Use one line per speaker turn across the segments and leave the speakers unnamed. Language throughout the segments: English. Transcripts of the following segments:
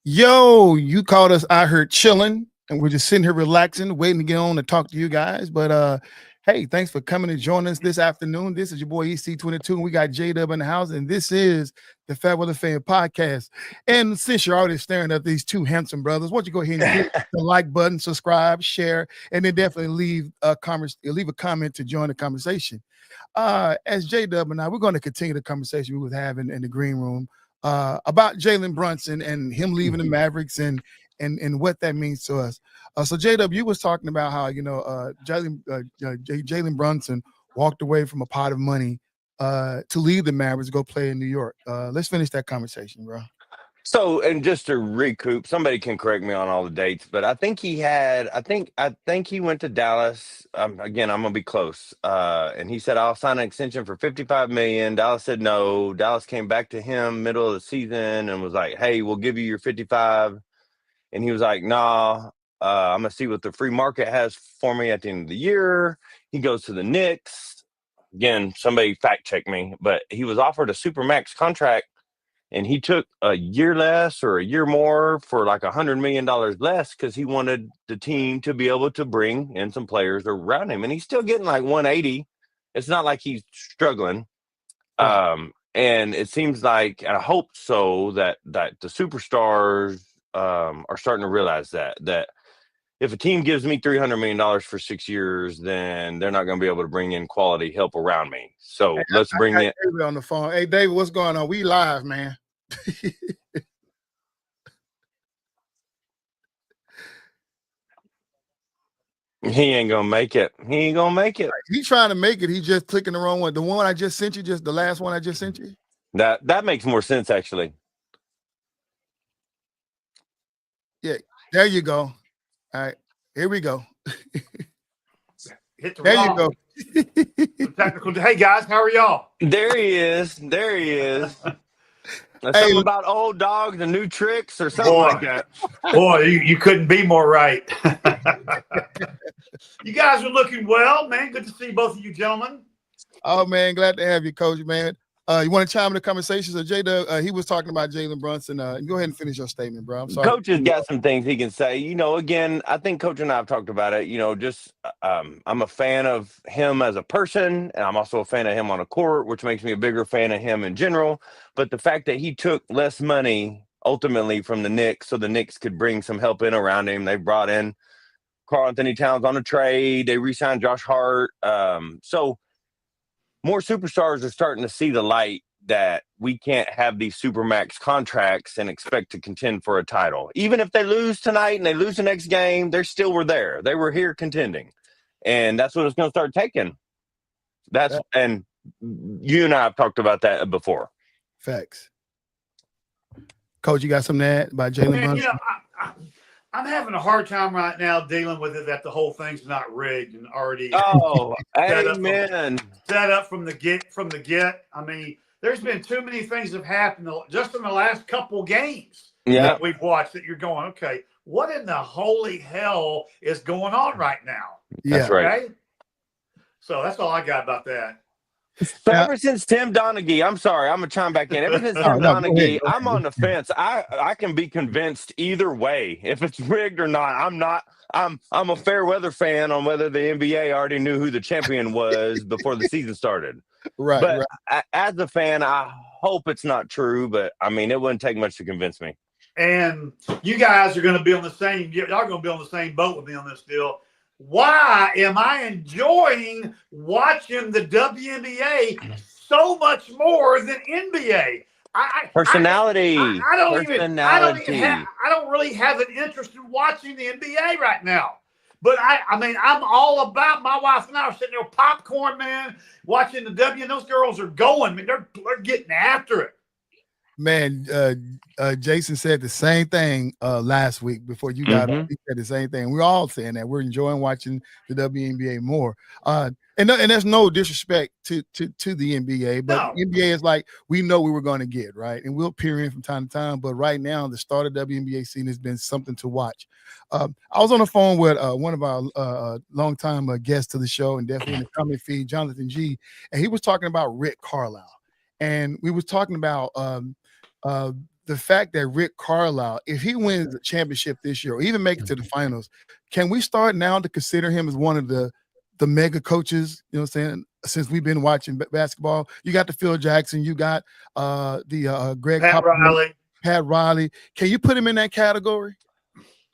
Yo, you caught us out here chilling, and we're just sitting here relaxing, waiting to get on to talk to you guys. But hey, thanks for coming to join us this afternoon. This is your boy EC22, and we got J Dub in the house, and this is the Fat Weather Fan Podcast. And since you're already staring at these two handsome brothers, why don't you go ahead and hit the like button, subscribe, share, and then definitely leave a comment to join the conversation. As J Dub and I, we're going to continue the conversation we was having in the green room about Jalen Brunson and him leaving the Mavericks and what that means to us. So J Dub, you was talking about how Jalen Brunson walked away from a pot of money to leave the Mavericks to go play in New York. Let's finish that conversation, bro.
So, and just to recoup, somebody can correct me on all the dates, but I think he went to Dallas. Again, I'm gonna be close. And he said, "I'll sign an extension for $55 million." Dallas said no. Dallas came back to him middle of the season and was like, "Hey, we'll give you your 55." And he was like, "Nah, I'm gonna see what the free market has for me at the end of the year." He goes to the Knicks. Again, somebody fact check me, but he was offered a supermax contract. And he took a year less or a year more for like $100 million less because he wanted the team to be able to bring in some players around him. And he's still getting like 180. It's not like he's struggling.
Right.
And it seems like, and I hope so, that the superstars are starting to realize that if a team gives me $300 million for 6 years, then they're not going to be able to bring in quality help around me. So let's bring in
David on the phone. Hey, David, what's going on? We live, man.
He ain't gonna make it. He ain't gonna make it.
He's trying to make it. He's just clicking the wrong one. The one I just sent you, just the last one I just sent you.
That makes more sense, actually.
Yeah, there you go. All right, here we go.
Hit the
There
wrong.
you go.
Technical. Hey guys, how are y'all?
There he is. There he is.
Hey,
Something about old dogs and new tricks or something like that.
Boy, you couldn't be more right. You guys are looking well, man. Good to see both of you gentlemen.
Oh man, glad to have you, Coach. Man, you want to chime in the conversation? So Jada, he was talking about Jalen Brunson. Go ahead and finish your statement, bro. I'm sorry.
Coach has got some things he can say. Again, I think Coach and I have talked about it. Just I'm a fan of him as a person, and I'm also a fan of him on a court, which makes me a bigger fan of him in general. But the fact that he took less money ultimately from the Knicks so the Knicks could bring some help in around him. They brought in Karl Anthony Towns on a trade. They re-signed Josh Hart. So more superstars are starting to see the light that we can't have these supermax contracts and expect to contend for a title. Even if they lose tonight and they lose the next game, they still were there. They were here contending. And that's what it's going to start taking. And you and I have talked about that before.
Facts. Coach, you got something to add about Jalen Brunson?
I'm having a hard time right now dealing with it that the whole thing's not rigged and already
amen.
Set up from the get. I mean, there's been too many things that have happened just in the last couple games that we've watched that you're going, okay, what in the holy hell is going on right now?
That's right.
Okay? So that's all I got about that.
So ever since Tim Donaghy, I'm sorry, I'm gonna chime back in. Ever since Tim Donaghy, I'm on the fence. I can be convinced either way. If it's rigged or not, I'm not. I'm a fair weather fan on whether the NBA already knew who the champion was before the season started.
Right.
But as a fan, I hope it's not true. But I mean, it wouldn't take much to convince me.
And you guys are going to be on the same. Y'all are going to be on the same boat with me on this deal. Why am I enjoying watching the WNBA so much more than NBA?
Personality.
I don't really have an interest in watching the NBA right now. But I mean, I'm all about. My wife and I are sitting there popcorn, man, watching the W. And those girls are going. I mean, they're getting after it.
Man, Jason said the same thing last week before you got on. He said the same thing. We're all saying that we're enjoying watching the WNBA more. And there's no disrespect to the NBA, but the NBA is like we know we were going to get, right? And we'll peer in from time to time. But right now, the start of WNBA scene has been something to watch. I was on the phone with one of our longtime guests to the show and definitely in the comment feed, Jonathan G. And he was talking about Rick Carlisle. And we was talking about the fact that Rick Carlisle, if he wins the championship this year, or even make it to the finals, can we start now to consider him as one of the mega coaches? You know what I'm saying? Since we've been watching basketball, you got the Phil Jackson, you got Greg
Pat Riley.
Pat Riley. Can you put him in that category?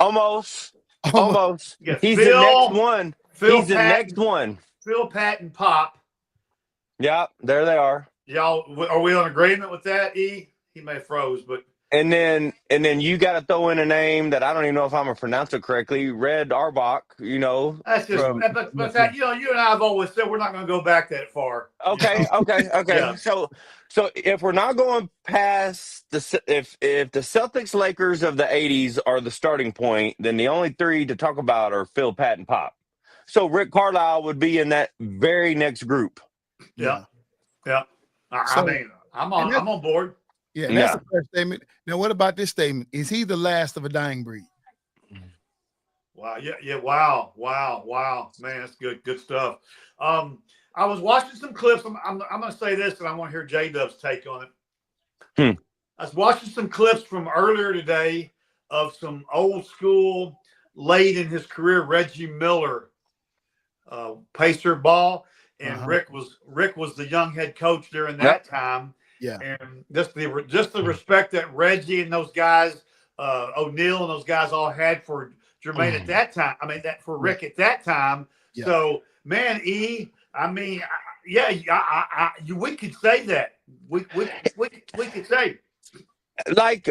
Almost.
Yeah,
He's
Phil,
the next one.
Phil,
He's the
Pat,
next one.
Phil, Pat, and Pop.
Yeah, there they are.
Y'all, are we on agreement with that? E? He may have froze, but
And then you got to throw in a name that I don't even know if I'm gonna pronounce it correctly. Red Arbach. You know,
that's just. But that, you and I have always said we're not going to go back that far.
Okay.
Yeah.
So if we're not going past if the Celtics Lakers of the '80s are the starting point, then the only three to talk about are Phil, Pat, and Pop. So Rick Carlisle would be in that very next group.
Yeah. I mean, I'm on board.
Yeah, that's the first statement. Now, what about this statement? Is he the last of a dying breed?
Wow. Yeah. Wow. Man, that's good stuff. I was watching some clips. I'm going to say this, and I want to hear J-Dub's take on it. I was watching some clips from earlier today of some old school, late in his career, Reggie Miller, Pacer ball, and Rick was the young head coach during that time.
Yeah,
and just the respect that Reggie and those guys, O'Neal and those guys all had for Jermaine at that time. I mean, that for Rick at that time. Yeah. So, man, E. I mean, we could say that. We could say.
Like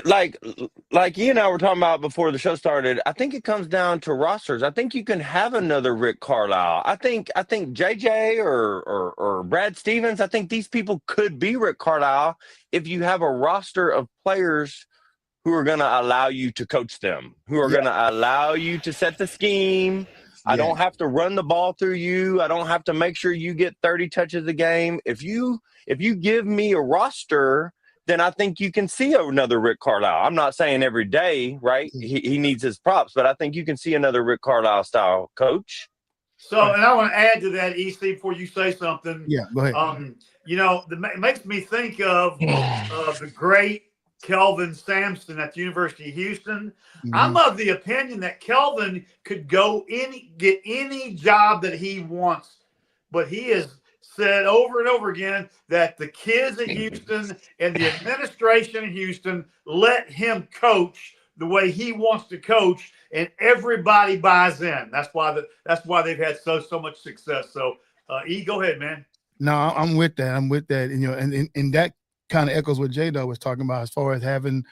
you and I were talking about before the show started, I think it comes down to rosters. I think you can have another Rick Carlisle. I think JJ or Brad Stevens, I think these people could be Rick Carlisle if you have a roster of players who are going to allow you to coach them, who are going to allow you to set the scheme. I don't have to run the ball through you. I don't have to make sure you get 30 touches a game. If you give me a roster, then I think you can see another Rick Carlisle. I'm not saying every day, right? He needs his props, but I think you can see another Rick Carlisle style coach.
So, and I want to add to that, EC, before you say something.
Yeah, go ahead.
It makes me think of the great Kelvin Sampson at the University of Houston. I'm of the opinion that Kelvin could get any job that he wants, but he has said over and over again that the kids at Houston and the administration in Houston let him coach the way he wants to coach, and everybody buys in. That's why they've had so much success. So, E, go ahead, man.
No, I'm with that. And that kind of echoes what J-Dub was talking about as far as having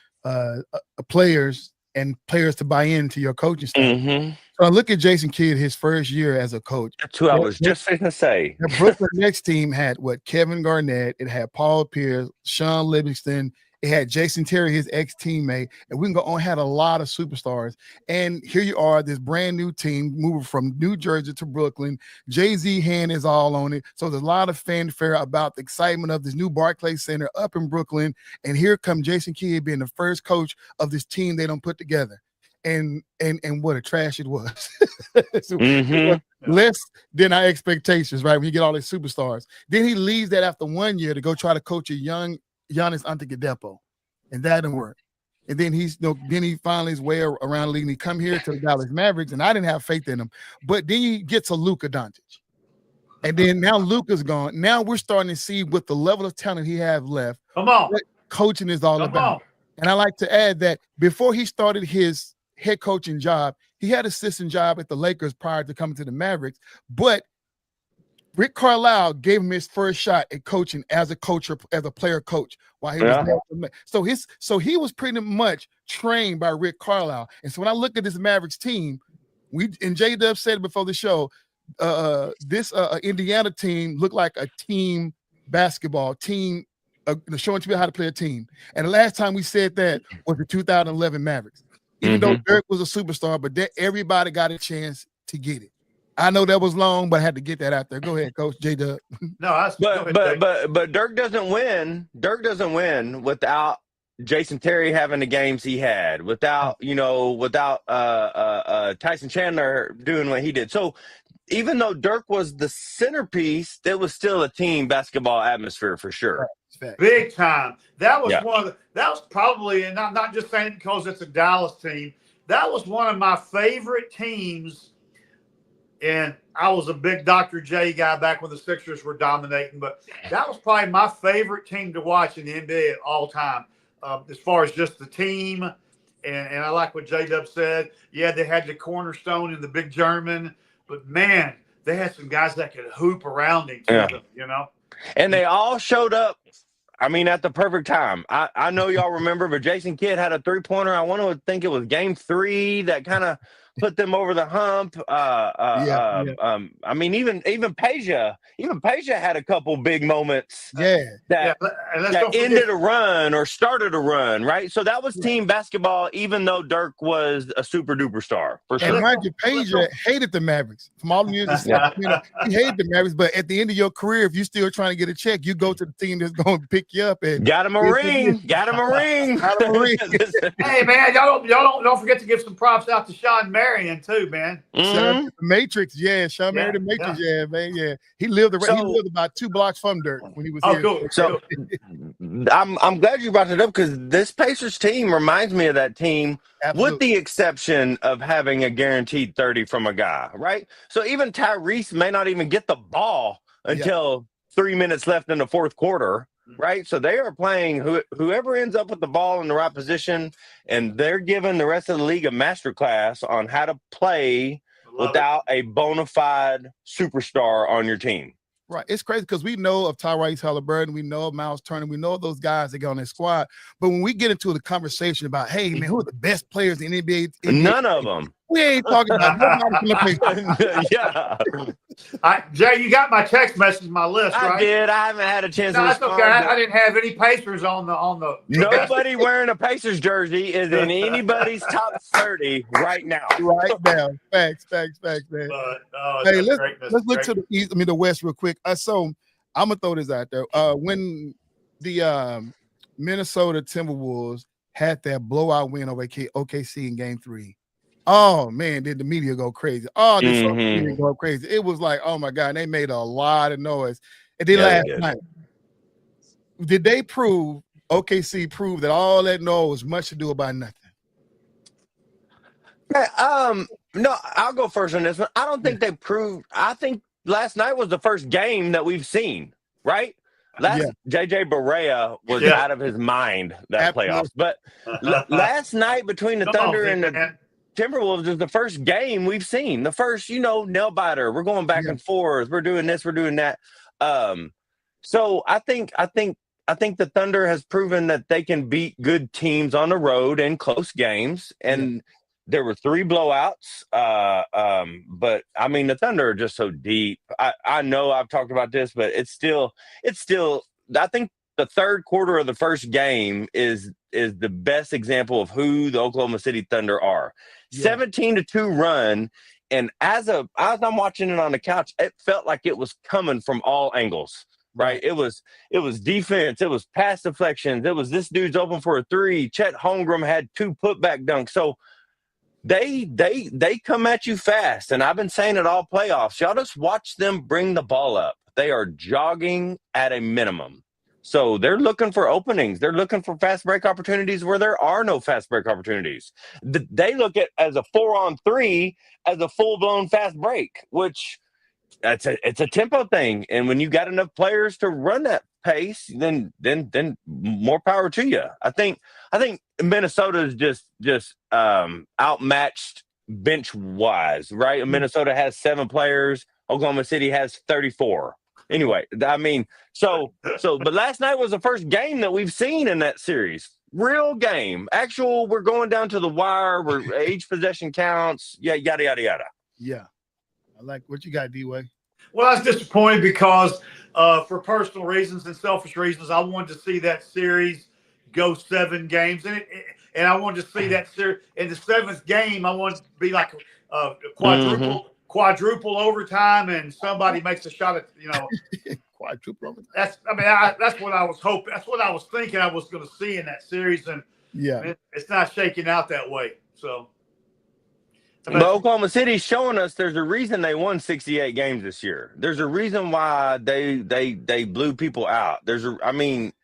players to buy into your coaching staff. So I look at Jason Kidd, his first year as a coach.
That's who I was just going to say.
The Brooklyn Nets team had Kevin Garnett, it had Paul Pierce, Sean Livingston, it had Jason Terry, his ex-teammate, and we can go on, had a lot of superstars. And here you are, this brand new team moving from New Jersey to Brooklyn. Jay-Z hand is all on it. So there's a lot of fanfare about the excitement of this new Barclays Center up in Brooklyn. And here come Jason Kidd being the first coach of this team they don't put together. And what a trash it was. It was less than our expectations, right? When you get all these superstars. Then he leaves that after 1 year to go try to coach a young Giannis Antetokounmpo, and that didn't work. And then he finally his way around the league, and he come here to the Dallas Mavericks, and I didn't have faith in him. But then he gets a Luka Doncic. And then now Luka's gone. Now we're starting to see what the level of talent he has left.
Come on.
What coaching is all about. And I like to add that before he started his head coaching job, he had an assistant job at the Lakers prior to coming to the Mavericks, but Rick Carlisle gave him his first shot at coaching as a player coach while he was there. So he was pretty much trained by Rick Carlisle. And so when I look at this Mavericks team, J-Dub said it before the show, this Indiana team looked like a team basketball team, showing people how to play a team. And the last time we said that was the 2011 Mavericks. Even though Dirk was a superstar, but everybody got a chance to get it. I know that was long, but I had to get that out there. Go ahead, Coach J-Dub.
No, but Dirk doesn't win. Dirk doesn't win without Jason Terry having the games he had, without Tyson Chandler doing what he did. So even though Dirk was the centerpiece, there was still a team basketball atmosphere for sure.
Big time. That was
Yeah.
that was probably, and I'm not just saying it because it's a Dallas team. That was one of my favorite teams. And I was a big Dr. J guy back when the Sixers were dominating, but that was probably my favorite team to watch in the NBA at all time, as far as just the team. And I like what J-Dub said. Yeah, they had the cornerstone in the big German, but man, they had some guys that could hoop around each other, you know?
And they all showed up, I mean, at the perfect time. I know y'all remember, but Jason Kidd had a three-pointer. I want to think it was game 3 that kind of put them over the hump. I mean, even Peja had a couple big moments. That ended a run or started a run, right? So that was team basketball, even though Dirk was a super duper star for sure.
And mind you, Peja hated the Mavericks from all the years. He hated the Mavericks, but at the end of your career, if you're still trying to get a check, you go to the team that's going to pick you up. And
got him a ring. Got him a ring.
Hey man, y'all don't forget to give some props out to Sean Marion too, man.
Shout out to the Matrix, Sean Marion, the Matrix, man, He lived about 2 blocks from Dirk when he was here.
Cool.
So I'm glad you brought it up because this Pacers team reminds me of that team. Absolutely. With the exception of having a guaranteed 30 from a guy, right? So even Tyrese may not even get the ball until 3 minutes left in the fourth quarter, right? So they are playing whoever ends up with the ball in the right position, and they're giving the rest of the league a masterclass on how to play without a bona fide superstar on your team.
Right. It's crazy because we know of Tyrese Halliburton, we know of Miles Turner, we know of those guys that get on their squad. But when we get into the conversation about, hey, man, who are the best players in the NBA?
None of them.
We ain't talking about nobody.
Jay, you got my text message, my list, right?
I did. I haven't had a chance to respond.
That's okay. I didn't have any Pacers on the.
Nobody wearing a Pacers jersey is in anybody's top 30 right now.
Right now. Facts, man. Hey, let's look to the East. The West real quick. So I'm gonna throw this out there. When the Minnesota Timberwolves had that blowout win over OKC in Game 3. Oh man, did the media go crazy? Oh, this media go crazy. It was like, oh my God, they made a lot of noise. And then last night, did they OKC prove that all that noise was much ado about nothing?
No, I'll go first on this one. I don't think they proved. I think last night was the first game that we've seen, right? JJ Barea was out of his mind that playoffs. But last night between the Thunder and the Timberwolves is the first game we've seen. The first, nail biter. We're going back and forth. We're doing this. We're doing that. So I think the Thunder has proven that they can beat good teams on the road in close games. And there were 3 blowouts. But I mean, the Thunder are just so deep. I know I've talked about this, but it's still. I think the third quarter of the first game is the best example of who the Oklahoma City Thunder are. 17-2 run, and as I'm watching it on the couch, it felt like it was coming from all angles. Right? It was defense, it was pass deflections, it was this dude's open for a 3. Chet Holmgren had 2 putback dunks. So they come at you fast, and I've been saying it all playoffs. Y'all just watch them bring the ball up. They are jogging at a minimum. So they're looking for openings. They're looking for fast break opportunities where there are no fast break opportunities. They look at as a 4-on-3 as a full-blown fast break, which it's a tempo thing. And when you got enough players to run that pace, then more power to you. I think Minnesota is just outmatched bench wise, right? Minnesota has 7 players. Oklahoma City has 34. Anyway, I mean, but last night was the first game that we've seen in that series. Real game. Actual, we're going down to the wire where each possession counts. Yeah, yada, yada, yada.
Yeah. I like what you got, D-Way.
Well, I was disappointed because for personal reasons and selfish reasons, I wanted to see that series go 7 games. And I wanted to see that series in the 7th game. I wanted to be like a quadruple overtime, and somebody makes a shot at
quadruple overtime.
That's what I was hoping. That's what I was thinking I was going to see in that series, and it's not shaking out that way. So
But Oklahoma City's showing us there's a reason they won 68 games this year. There's a reason why they blew people out. They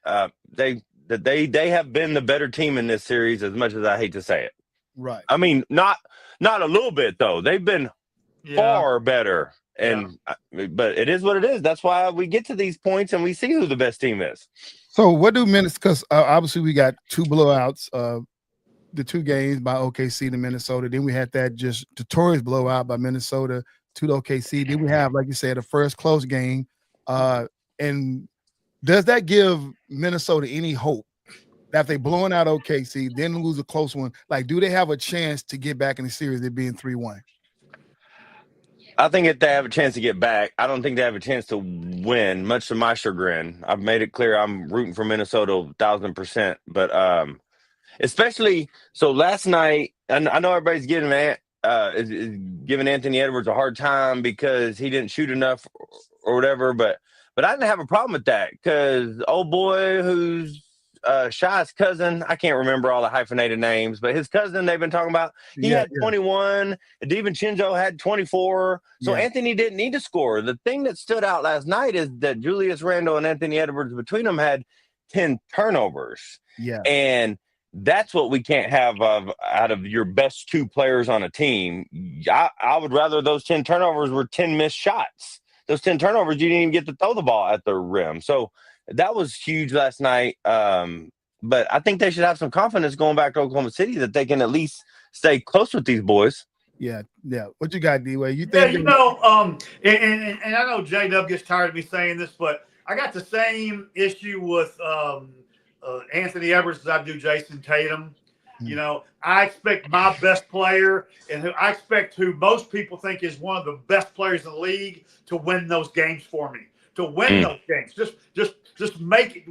have been the better team in this series, as much as I hate to say it.
Right.
I mean, not a little bit though. They've been far better. And but it is what it is. That's why we get to these points and we see who the best team is.
So what do Minnesota? Because obviously we got 2 blowouts. The 2 games by OKC to Minnesota. Then we had that just notorious blowout by Minnesota to the OKC. Then we have, like you said, a first close game. And does that give Minnesota any hope that if they blowing out OKC, then lose a close one? Like, do they have a chance to get back in the series? It being 3-1.
I think if they have a chance to get back, I don't think they have a chance to win, much to my chagrin. I've made it clear I'm rooting for Minnesota 1,000%. But especially so last night, I know everybody's giving is giving Anthony Edwards a hard time because he didn't shoot enough or whatever, but I didn't have a problem with that because old boy who's Shai's cousin, I can't remember all the hyphenated names, but his cousin they've been talking about, he had 21, DiVincenzo had 24, so Anthony didn't need to score. The thing that stood out last night is that Julius Randle and Anthony Edwards between them had 10 turnovers.
Yeah.
And that's what we can't have out of your best 2 players on a team. I would rather those 10 turnovers were 10 missed shots. Those 10 turnovers, you didn't even get to throw the ball at the rim. So that was huge last night. But I think they should have some confidence going back to Oklahoma City that they can at least stay close with these boys.
Yeah. What you got, D-Way? You think?
And I know J-Dub gets tired of me saying this, but I got the same issue with Anthony Edwards as I do Jason Tatum. You know, I expect my best player and who I expect who most people think is one of the best players in the league to win those games for me. To win those games. Just make it.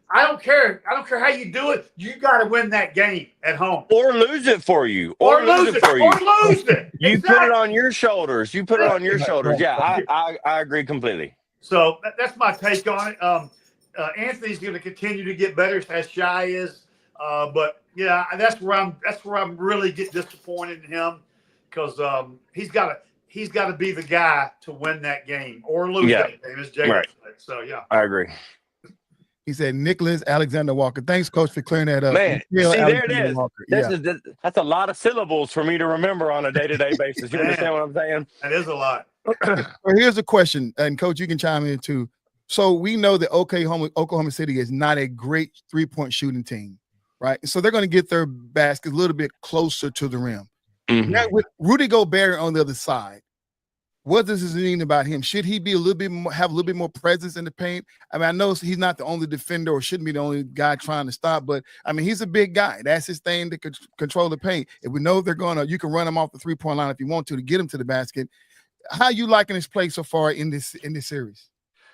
I don't care. I don't care how you do it. You got to win that game at home.
Or lose it for you.
Or lose it.
For you.
Or lose it.
You put it on your shoulders. Yeah, I agree completely.
So that's my take on it. Anthony's going to continue to get better as Shai is. But yeah, that's where I'm really get disappointed in him because he's got to be the guy to win that game or lose that game, as Jay said. So yeah,
I agree.
He said Nicholas Alexander Walker. Thanks, Coach, for clearing that up.
Man, see, there it is.
Walker.
That's a lot of syllables for me to remember on a day-to-day basis. You understand what I'm saying?
That is a lot.
Well, here's a question, and Coach, you can chime in too. So we know that Oklahoma City is not a great 3-point shooting team, right? So they're going to get their basket a little bit closer to the rim. Mm-hmm. Now, with Rudy Gobert on the other side, what does this mean about him? Should he be have a little bit more presence in the paint? I mean, I know he's not the only defender or shouldn't be the only guy trying to stop, but I mean, he's a big guy. That's his thing to control the paint. If we know you can run him off the 3-point line if you want to get him to the basket. How you liking his play so far in this series?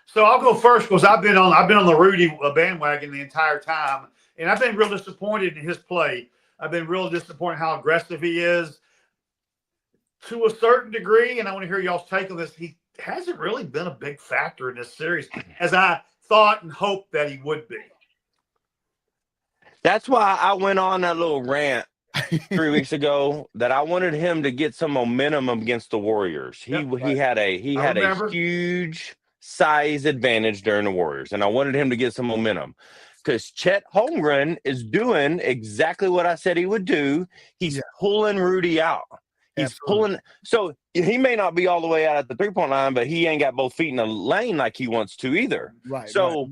So I'll go first because I've been on the Rudy bandwagon the entire time, and I've been real disappointed in his play. I've been real disappointed how aggressive he is. To a certain degree, and I want to hear y'all's take on this, he hasn't really been a big factor in this series as I thought and hoped that he would be.
That's why I went on that little rant 3 weeks ago that I wanted him to get some momentum against the Warriors. He had a huge size advantage during the Warriors, and I wanted him to get some momentum because Chet Holmgren is doing exactly what I said he would do. He's pulling Rudy out. He's pulling. So he may not be all the way out at the 3-point line, but he ain't got both feet in the lane like he wants to either.
Right.
So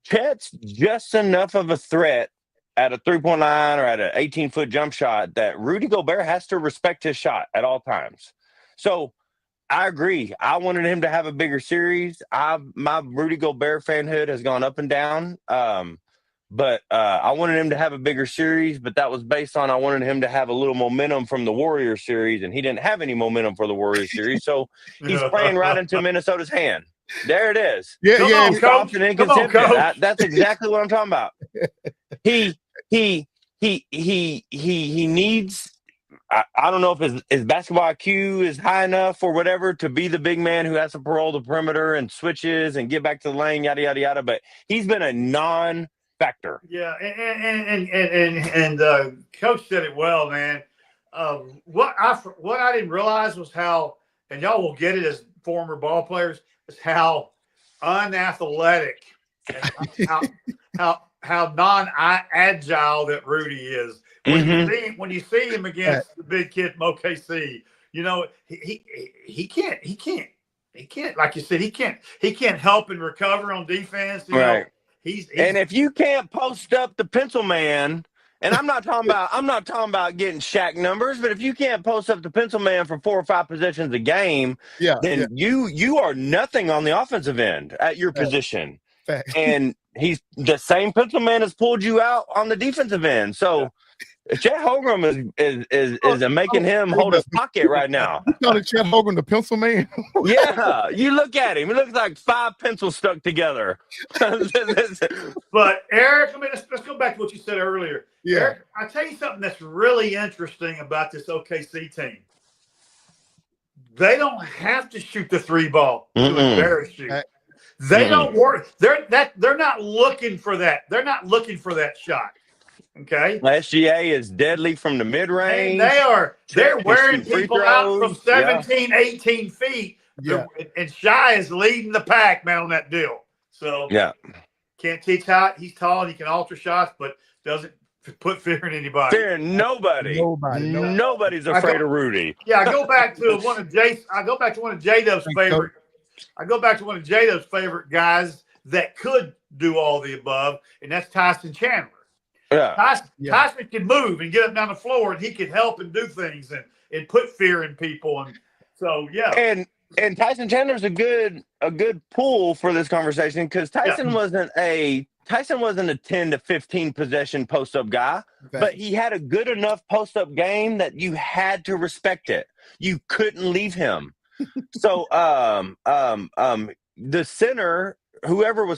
Chet's just enough of a threat at a 3-point line or at an 18-foot jump shot that Rudy Gobert has to respect his shot at all times. So I agree. I wanted him to have a bigger series. My Rudy Gobert fanhood has gone up and down. But I wanted him to have a bigger series, but that was based on I wanted him to have a little momentum from the Warriors series, and he didn't have any momentum for the Warriors series, so he's playing right into Minnesota's hand. There it is.
Coach.
And inconsistent. That's exactly what I'm talking about. He needs. I don't know if his basketball IQ is high enough or whatever to be the big man who has to parole the perimeter and switches and get back to the lane, yada yada yada. But he's been a non-factor.
Yeah, and Coach said it well, man. what I didn't realize was how, and y'all will get it as former ball players, is how unathletic and how non-agile that Rudy is. When you see him against the big kid from OKC, he can't, like you said, he can't help and recover on defense.
Right.
He's
and if you can't post up the pencil man, and I'm not talking about getting Shaq numbers, but if you can't post up the pencil man for 4 or 5 possessions a game, then you are nothing on the offensive end at your position. And he's the same pencil man has pulled you out on the defensive end. So Chet Holmgren is making him hold his pocket right now.
You calling Chet Holmgren the pencil man?
Yeah, you look at him. He looks like 5 pencils stuck together.
But Eric, let's go back to what you said earlier.
Yeah,
Eric, I'll tell you something that's really interesting about this OKC team. They don't have to shoot the 3 ball to embarrass you. They don't work. They're not looking for that. They're not looking for that shot. Okay.
SGA is deadly from the mid range.
They're wearing people out from 17, 18 feet. Yeah. And Shai is leading the pack, man, on that deal. So can't teach how he's tall and he can alter shots, but doesn't put fear in anybody.
Fear nobody. Nobody's afraid of Rudy.
Yeah, I go back to one of J-Dub's favorite. I go back to one of J-Dub's favorite guys that could do all the above, and that's Tyson Chandler.
Yeah.
Tyson can move and get up down the floor, and he can help and do things and put fear in people. And so,
And Tyson Chandler's a good pull for this conversation because Tyson wasn't a 10 to 15 possession post up guy, but he had a good enough post up game that you had to respect it. You couldn't leave him. So the center, whoever they were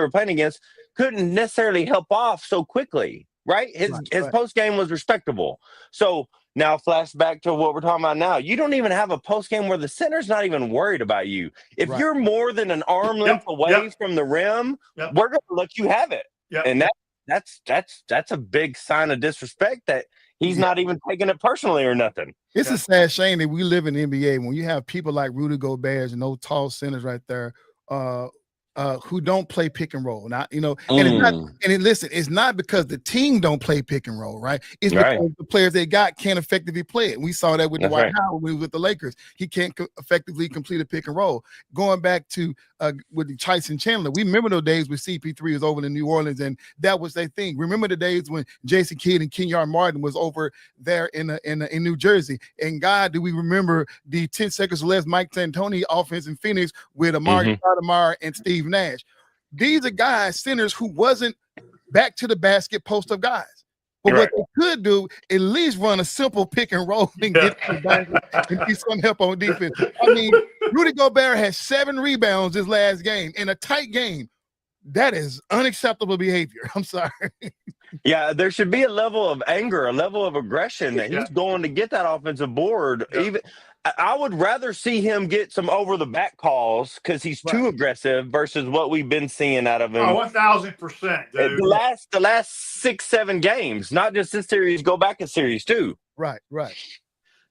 playing against, couldn't necessarily help off so quickly, right? His post game was respectable. So now flashback to what we're talking about now. You don't even have a post game where the center's not even worried about you. If you're more than an arm length away from the rim, we're going to let you have it. And that's a big sign of disrespect that he's not even taking it personally or nothing.
It's a sad shame that we live in the NBA when you have people like Rudy Gobert and those tall centers right there who don't play pick and roll. Now, listen, it's not because the team don't play pick and roll, right? It's because the players they got can't effectively play it. We saw that with Dwight Howard when he was with the Lakers. He can't effectively complete a pick and roll. Going back to with Tyson Chandler, we remember those days when CP3 was over in New Orleans, and that was their thing. Remember the days when Jason Kidd and Kenyon Martin was over there in New Jersey. And God, do we remember the 10 seconds or less Mike D'Antoni offense in Phoenix with Amari Stoudemire and Steve Nash. These are guys, centers who wasn't back to the basket post-up guys. But what they could do, at least run a simple pick and roll and get to the basket and get some help on defense. I mean, Rudy Gobert had 7 rebounds this last game in a tight game. That is unacceptable behavior. I'm sorry.
Yeah, there should be a level of anger, a level of aggression that he's going to get that offensive board. Even I would rather see him get some over the back calls because he's too aggressive versus what we've been seeing out of him.
1,000%, dude.
The last 6-7 games, not just this series, go back a series too.
Right.
I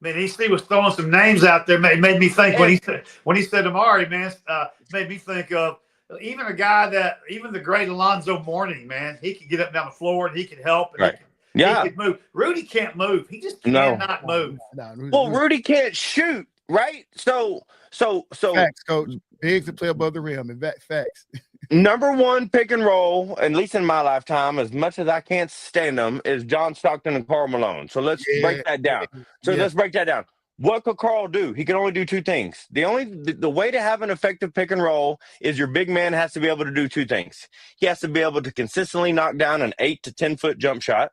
mean, he was throwing some names out there. Made me think when he said Amari, man, made me think of even a guy even the great Alonzo Mourning, man, he could get up and down the floor and he could help. And he could move. Rudy can't move. He just cannot move.
Well, Rudy can't shoot, right? So
facts, coach. Big to play above the rim. In fact, facts.
Number one pick and roll, at least in my lifetime, as much as I can't stand them, is John Stockton and Karl Malone. So let's break that down. Let's break that down. What could Karl do? He can only do 2 things. The way to have an effective pick and roll is your big man has to be able to do 2 things. He has to be able to consistently knock down an 8 to 10 foot jump shot,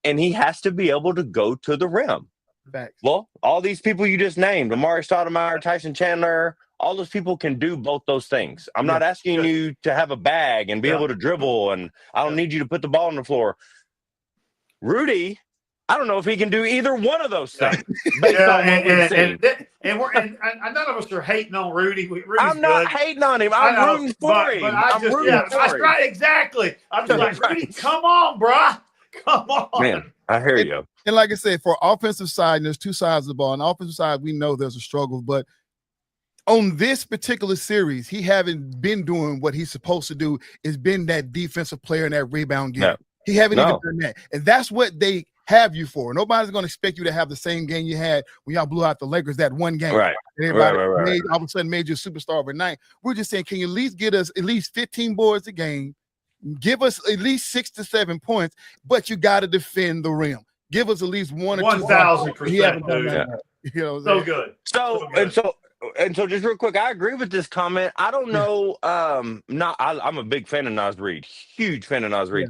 and he has to be able to go to the rim. Well, all these people you just named, Amari Stoudemire, Tyson Chandler, all those people can do both those things. I'm not asking you to have a bag and be able to dribble, and I don't need you to put the ball on the floor. Rudy, I don't know if he can do either one of those things.
And none of us are hating on Rudy.
I'm not hating on him. I'm rooting for him.
But exactly. I'm just like, Rudy, come on, bruh. Come on.
Man, I hear you.
And like I said, for offensive side, there's two sides of the ball. On the offensive side, we know there's a struggle, but on this particular series, he haven't been doing what he's supposed to do, is been that defensive player in that rebound game.
No.
He haven't even done that. And that's what they have you for. Nobody's going to expect you to have the same game you had when y'all blew out the Lakers that one game.
Right.
Everybody all of a sudden made you a superstar overnight. We're just saying, can you at least get us at least 15 boards a game? Give us at least 6 to 7 points, but you got to defend the rim. Give us at least 1 or 2.
1,000%.
You know,
so good.
And so just real quick, I agree with this comment. I don't know. I'm a big fan of Nas Reed, huge fan of Nas Reed.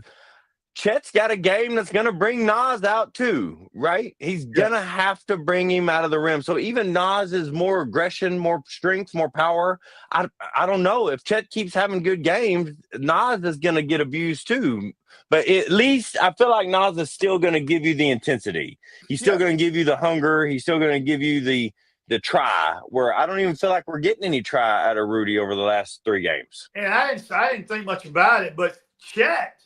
Chet's got a game that's going to bring Nas out too, right? He's going to have to bring him out of the rim. So even Nas is more aggression, more strength, more power. I don't know. If Chet keeps having good games, Nas is going to get abused too. But at least I feel like Nas is still going to give you the intensity. He's still going to give you the hunger. He's still going to give you the try, where I don't even feel like we're getting any try out of Rudy over the last 3 games.
And I didn't think much about it, but Chet,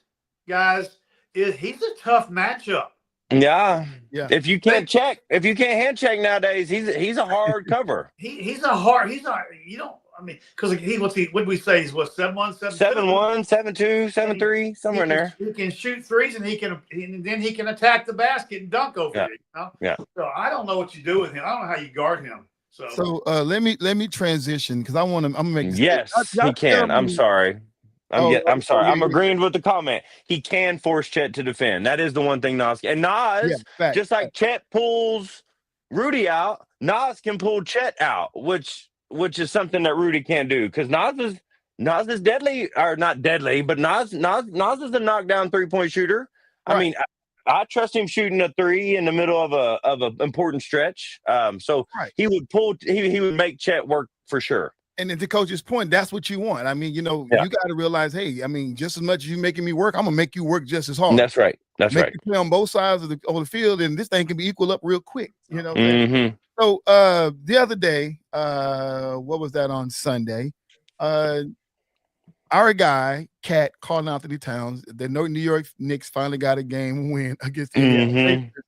guys, he's a tough matchup.
Yeah. If you can't hand check nowadays, he's a hard cover.
You don't. I mean, because what did we say? He's what, 7'1", 7'2"?
7'1", 7'2", 7'3", somewhere in there.
He can shoot threes, and then he can attack the basket and dunk over it. You know?
Yeah.
So I don't know what you do with him. I don't know how you guard him. So
let me transition, because I'm gonna make
yes, he can. I'm sorry. I'm sorry. I'm agreeing with the comment. He can force Chet to defend. That is the one thing Nas can. And Nas, just like Chet pulls Rudy out, Nas can pull Chet out, which is something that Rudy can't do, because Nas is deadly, or not deadly, but Nas is a knockdown 3-point shooter. Right. I mean, I trust him shooting a 3 in the middle of a important stretch. So he would make Chet work for sure.
And then to Coach's point, that's what you want. I mean, you got to realize, hey, I mean, just as much as you making me work, I'm gonna make you work just as hard.
That's right. That's
make
right.
You play on both sides of the field, and this thing can be equal up real quick. You know.
Mm-hmm.
So the other day, what was that on Sunday? Our guy, Cat, calling out Anthony Towns. The New York Knicks finally got a game win against the Indiana Pacers.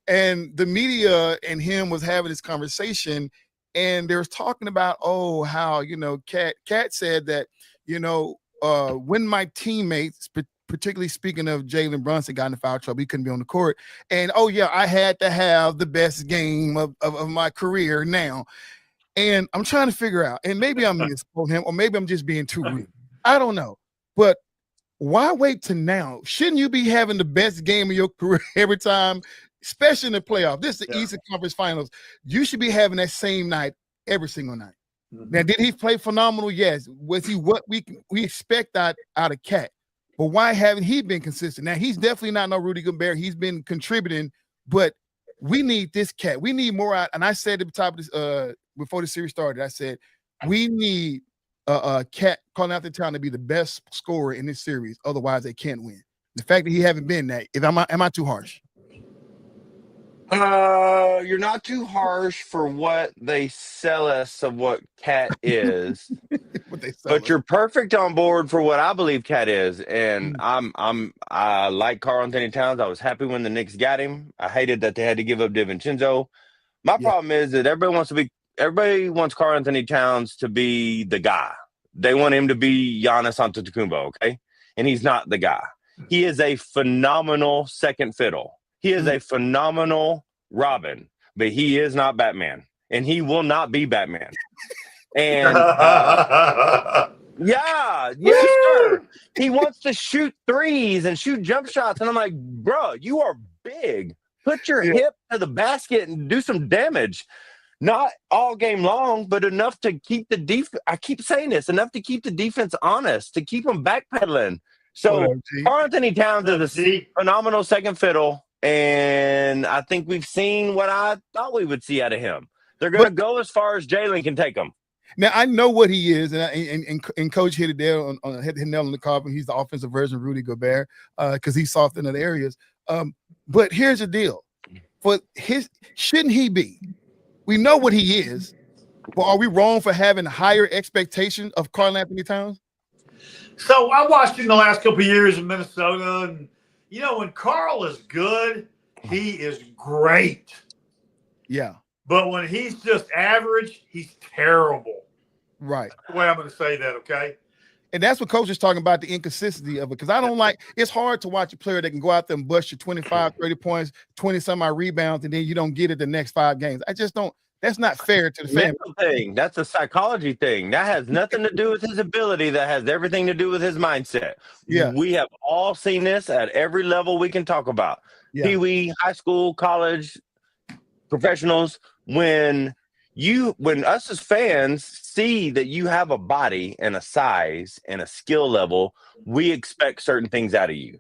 And the media and him was having this conversation, and they was talking about, how, Cat said that, when my teammates, particularly speaking of Jalen Brunson, got in foul trouble, he couldn't be on the court. And, I had to have the best game of my career now. And I'm trying to figure out, and maybe I'm misquoting him, or maybe I'm just being too rude. I don't know. But why wait to now? Shouldn't you be having the best game of your career every time, especially in the playoff? This is the Eastern Conference Finals. You should be having that same night every single night. Now, did he play phenomenal? Yes. Was he what we expect out of Cat? But why haven't he been consistent? Now, he's definitely not no Rudy Gobert. He's been contributing, but we need this Cat. We need more out. And I said at the top of this, before the series started, I said, we need Cat calling out the town to be the best scorer in this series. Otherwise, they can't win. The fact that he haven't been that, am I too harsh?
You're not too harsh for what they sell us of what Cat is. But you're perfect on board for what I believe Cat is. And I like Karl Anthony Towns. I was happy when the Knicks got him. I hated that they had to give up DiVincenzo. My problem is that everybody wants Karl Anthony Towns to be the guy. They want him to be Giannis Antetokounmpo, okay? And he's not the guy. He is a phenomenal second fiddle. He is a phenomenal Robin, but he is not Batman, and he will not be Batman. And yes, sir. He wants to shoot threes and shoot jump shots, and I'm like, bro, you are big. Put your hip to the basket and do some damage. Not all game long, but enough to keep the defense. I keep saying this, enough to keep the defense honest, to keep them backpedaling. So Karl Anthony Towns is a phenomenal second fiddle, and I think we've seen what I thought we would see out of him. They're going to go as far as Jalen can take them.
Now, I know what he is, and Coach hit it there hit the nail on the coffin. He's the offensive version of Rudy Gobert because he's soft in other areas. But here's the deal. Shouldn't he be? We know what he is, but are we wrong for having higher expectations of Karl Anthony Towns?
So I watched him the last couple of years in Minnesota, and when Carl is good, he is great.
Yeah.
But when he's just average, he's terrible.
Right.
That's the way I'm going to say that, okay?
And that's what Coach is talking about, the inconsistency of it. Because I don't like – it's hard to watch a player that can go out there and bust you 25, 30 points, 20-some-odd rebounds, and then you don't get it the next 5 games. I just don't – that's not fair to the fan.
Thing. That's a psychology thing. That has nothing to do with his ability. That has everything to do with his mindset.
Yeah.
We have all seen this at every level we can talk about.
Yeah.
Pee-wee, high school, college, professionals. When us as fans see that you have a body and a size and a skill level, we expect certain things out of you.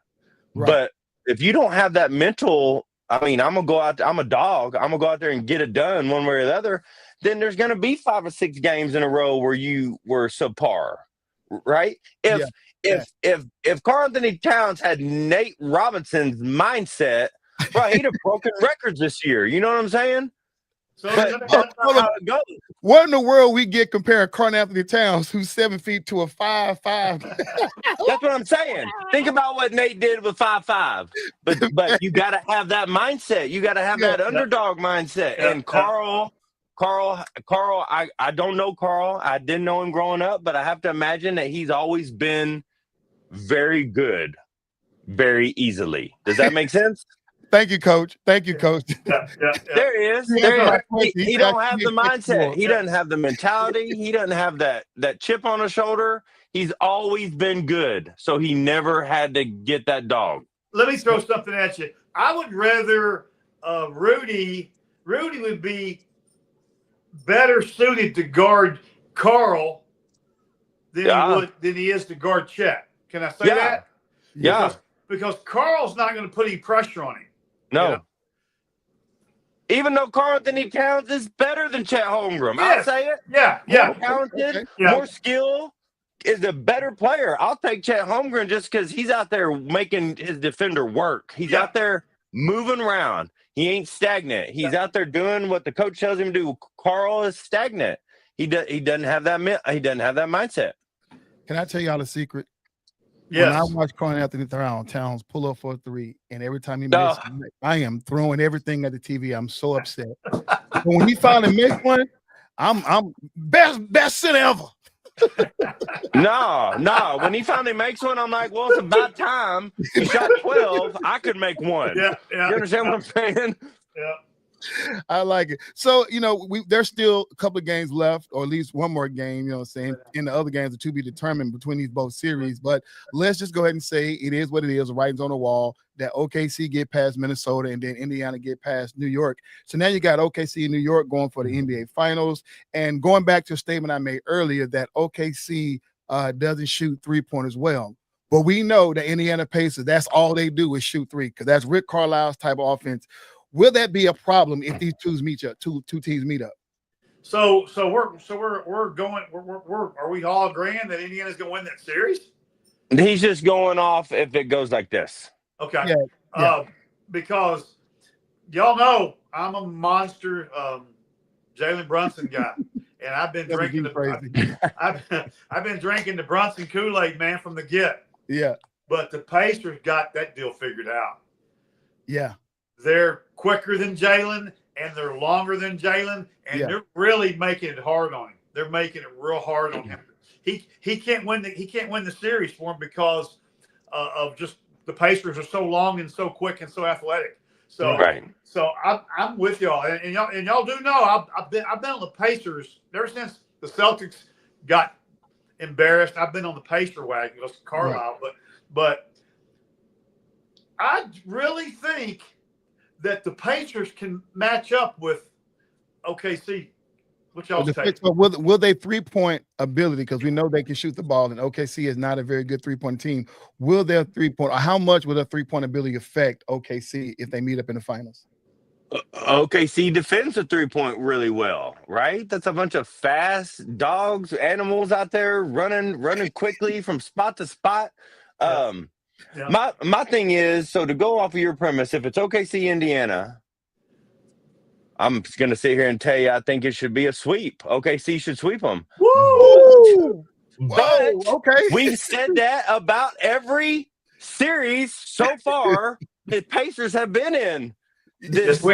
Right. But if you don't have that mental, I'm gonna go out. I'm a dog. I'm gonna go out there and get it done one way or the other. Then there's gonna be 5 or 6 games in a row where you were subpar, right? If Karl Anthony Towns had Nate Robinson's mindset, bro, he'd have broken records this year. You know what I'm saying?
So
that's not how it goes.
What in the world we get comparing Karl Anthony Towns, who's 7 feet, to a 5'5"?
That's what I'm saying. Think about what Nate did with 5'5". But you got to have that mindset. You got to have that underdog mindset. And Karl, I don't know Karl. I didn't know him growing up, but I have to imagine that he's always been very good, very easily. Does that make sense?
Thank you, Coach. Thank you, Coach.
Yeah.
There he is. There he is. He don't have the mindset. He doesn't have the mentality. He doesn't have that chip on his shoulder. He's always been good, so he never had to get that dog.
Let me throw something at you. I would rather Rudy would be better suited to guard Karl than he is to guard Chet. Can I say that? Because Karl's not going to put any pressure on him.
No.
You know?
Even though Karl Anthony Towns is better than Chet Holmgren.
Yes.
I'll say it.
Yeah.
More talented, more skill, is a better player. I'll take Chet Holmgren just because he's out there making his defender work. He's out there moving around. He ain't stagnant. He's out there doing what the coach tells him to do. Karl is stagnant. He doesn't have that mindset.
Can I tell y'all the secret?
Yes.
When I watch Karl Anthony Towns pull up for a 3, and every time he misses, I am throwing everything at the TV. I'm so upset. But when he finally makes one, I'm best center ever.
No. When he finally makes one, I'm like, well, it's about time. He shot 12. I could make one.
Yeah.
You understand what I'm saying?
Yeah.
I like it. So, there's still a couple of games left, or at least one more game, saying, in the other games are to be determined between these both series. But let's just go ahead and say it is what it is. The writing's on the wall that OKC get past Minnesota and then Indiana get past New York. So now you got OKC and New York going for the NBA Finals. And going back to a statement I made earlier that OKC doesn't shoot 3-pointers well. But we know that Indiana Pacers, that's all they do is shoot 3, because that's Rick Carlisle's type of offense. Will that be a problem if these two teams meet up?
So we're going. Are we all agreeing that Indiana's going to win that series?
He's just going off if it goes like this.
Okay. Yeah. Because y'all know I'm a monster Jalen Brunson guy, and I've been drinking I've been drinking the Brunson Kool-Aid, man, from the get.
Yeah.
But the Pacers got that deal figured out.
Yeah.
They're quicker than Jalen, and they're longer than Jalen, and they're really making it hard on him. They're making it real hard on him. He can't win the series for him because of just the Pacers are so long and so quick and so athletic. So I'm with y'all, and y'all do know I've been on the Pacers ever since the Celtics got embarrassed. I've been on the Pacer wagon with Carlisle, but I really think that the Pacers can match up with OKC. What y'all take?
Will they 3-point ability, because we know they can shoot the ball, and OKC is not a very good 3-point team. Will their 3-point, or how much will their 3-point ability affect OKC if they meet up in the finals?
OKC defends the 3-point really well, right? That's a bunch of fast dogs, animals out there running quickly from spot to spot. My thing is, so to go off of your premise, if it's OKC Indiana, I'm going to sit here and tell you I think it should be a sweep. OKC should sweep them.
Woo!
But
okay,
we've said that about every series so far the Pacers have been in.
Yes, we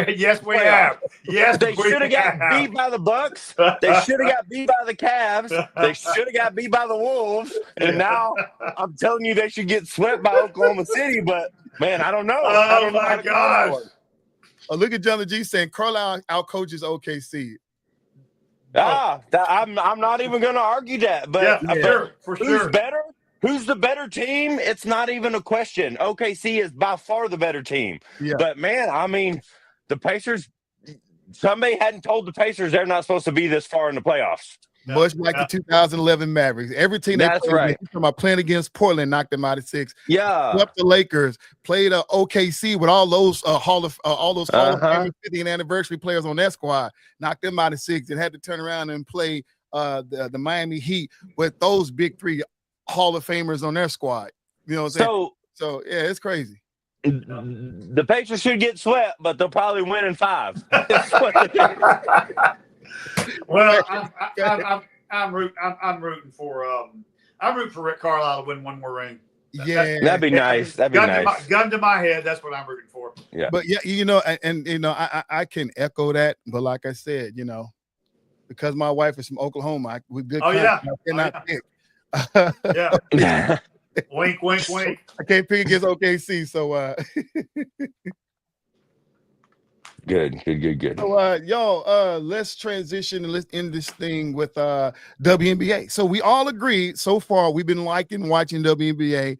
have. Yes,
they should have got beat by the Bucks. They should have got beat by the Cavs. They should have got beat by the Wolves. And now I'm telling you they should get swept by Oklahoma City. But, man, I don't know.
Oh, my gosh.
Oh, look at John G saying Carlisle outcoaches OKC.
I'm not even going to argue that. But,
for
who's
sure.
better? Who's the better team? It's not even a question. OKC is by far the better team.
Yeah.
But, man, I mean, the Pacers, somebody hadn't told the Pacers they're not supposed to be this far in the playoffs.
Much like the 2011 Mavericks. Every team
That's right.
About playing against Portland knocked them out of 6.
Yeah.
Swept the Lakers, played OKC with all those Hall of Fame 50th anniversary players on that squad, knocked them out of 6, and had to turn around and play the Miami Heat with those big 3 Hall of Famers on their squad. You know what I'm saying? So yeah, it's crazy.
The Pacers should get swept, but they'll probably win in 5.
Well, I'm rooting for Rick Carlisle to win one more ring.
Yeah, that'd be nice. That'd be nice.
Gun to my head. That's what I'm rooting for.
Yeah,
but yeah, I can echo that. But like I said, because my wife is from Oklahoma, with good. I cannot pick.
Yeah. Wink, wink, wink.
I can't pick against OKC, so
Good.
So y'all, let's transition and let's end this thing with WNBA. So we all agreed so far we've been watching WNBA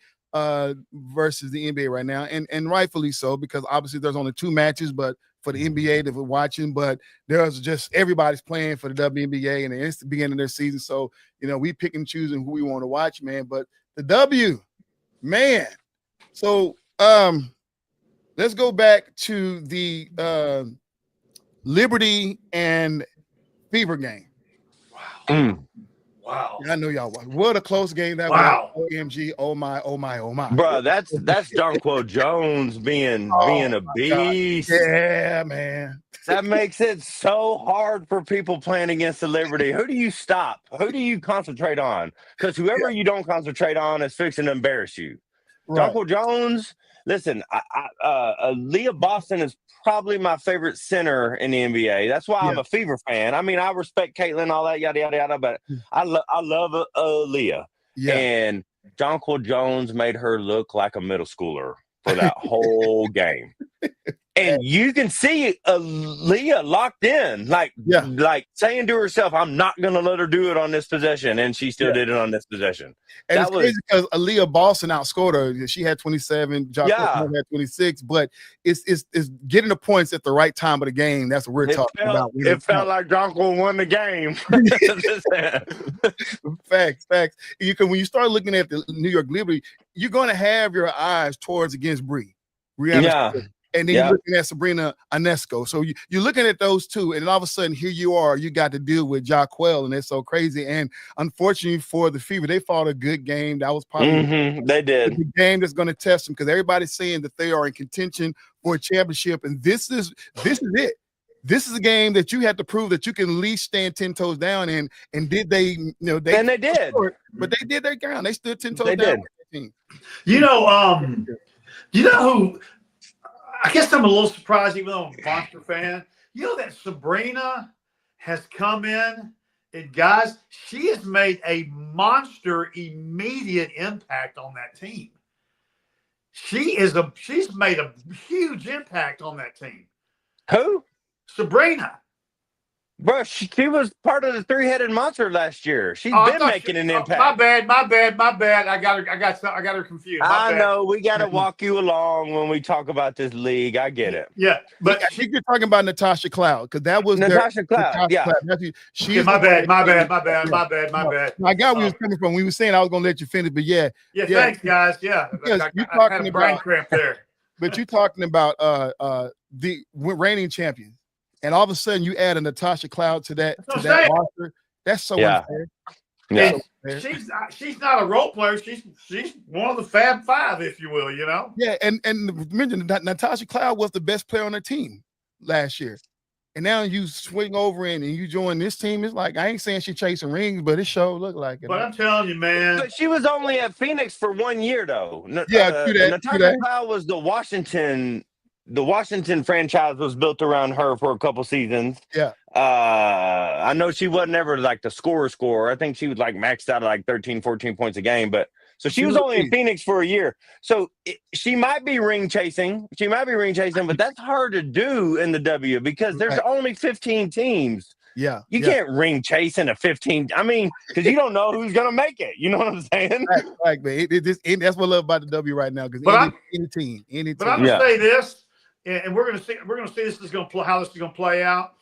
versus the NBA right now, and rightfully so, because obviously there's only 2 matches, but for the NBA that we're watching, but there's just everybody's playing for the WNBA and it's the beginning of their season. So we pick and choosing who we want to watch, man. But the W, man. So let's go back to the Liberty and Fever game.
Wow.
I know y'all watch. What a close game that was. OMG, oh my.
Bro, that's Jonquil Jones being a beast.
God. Yeah, man.
That makes it so hard for people playing against the Liberty. Who do you stop? Who do you concentrate on? Because whoever you don't concentrate on is fixing to embarrass you. Right. Jonquil Jones, listen, Leah Boston is probably my favorite center in the NBA. That's why I'm a Fever fan. I mean, I respect Caitlin, all that, yada, yada, yada, but I love Leah. Yeah. And Jonquil Jones made her look like a middle schooler for that whole game. And you can see Leah locked in, like saying to herself, I'm not going to let her do it on this possession. And she still did it on this possession.
And it's crazy because Aaliyah Boston outscored her. She had 27, Jonquil had 26, but it's getting the points at the right time of the game. That's what we're talking about.
It felt like Jonquil won the game.
Facts. When you start looking at the New York Liberty, you're going to have your eyes towards against Bree. And then you're looking at Sabrina Ionesco. So you're looking at those two, and all of a sudden, here you are. You got to deal with Jonquil, and it's so crazy. And unfortunately for the Fever, they fought a good game. That was probably
they did
the game that's going to test them, because everybody's saying that they are in contention for a championship, and this is it. This is a game that you have to prove that you can at least stand 10 toes down in. And did they?
They did,
but they did their ground. They stood 10 toes
down.
With their team.
You know who? I guess I'm a little surprised, even though I'm a Monster fan. You know that Sabrina has come in, and guys, she has made a monster immediate impact on that team. She's made a huge impact on that team.
Who?
Sabrina.
Bro, she was part of the 3-headed monster last year. She's been making an impact.
My bad. I got her confused.
I know. We got to walk you along when we talk about this league. I get it.
Yeah, but
I think you're talking about Natasha Cloud, because that was
Natasha Cloud. Yeah.
She's my bad. My bad.
I got where you was coming from. We were saying I was going to let you finish, but yeah.
Thanks, guys. Yeah,
because
you're talking about brain cramp there.
But you're talking about the reigning champions. And all of a sudden, you add a Natasha Cloud to that roster. That's so unfair.
Yeah.
She's not a role player. She's one of the Fab Five, if you will.
Yeah, and mention that Natasha Cloud was the best player on the team last year. and now you swing over and you join this team. It's like I ain't saying she chasing rings, but it sure look like it.
But I'm telling you, man.
But she was only at Phoenix for 1 year, though.
Yeah, true that.
Natasha Cloud was the Washington franchise was built around her for a couple seasons.
Yeah.
I know she wasn't ever like the scorer. I think she was like maxed out at like 13, 14 points a game. But so she was only in Phoenix for a year. So she might be ring chasing. But that's hard to do in the W because there's only 15 teams.
Yeah.
You can't ring chase in a 15. I mean, because you don't know who's going to make it. You know what I'm saying?
Right, man. That's what I love about the W right now. Because any team.
But I'm going to say this, and we're going to see this is going to play, how this is going to play out.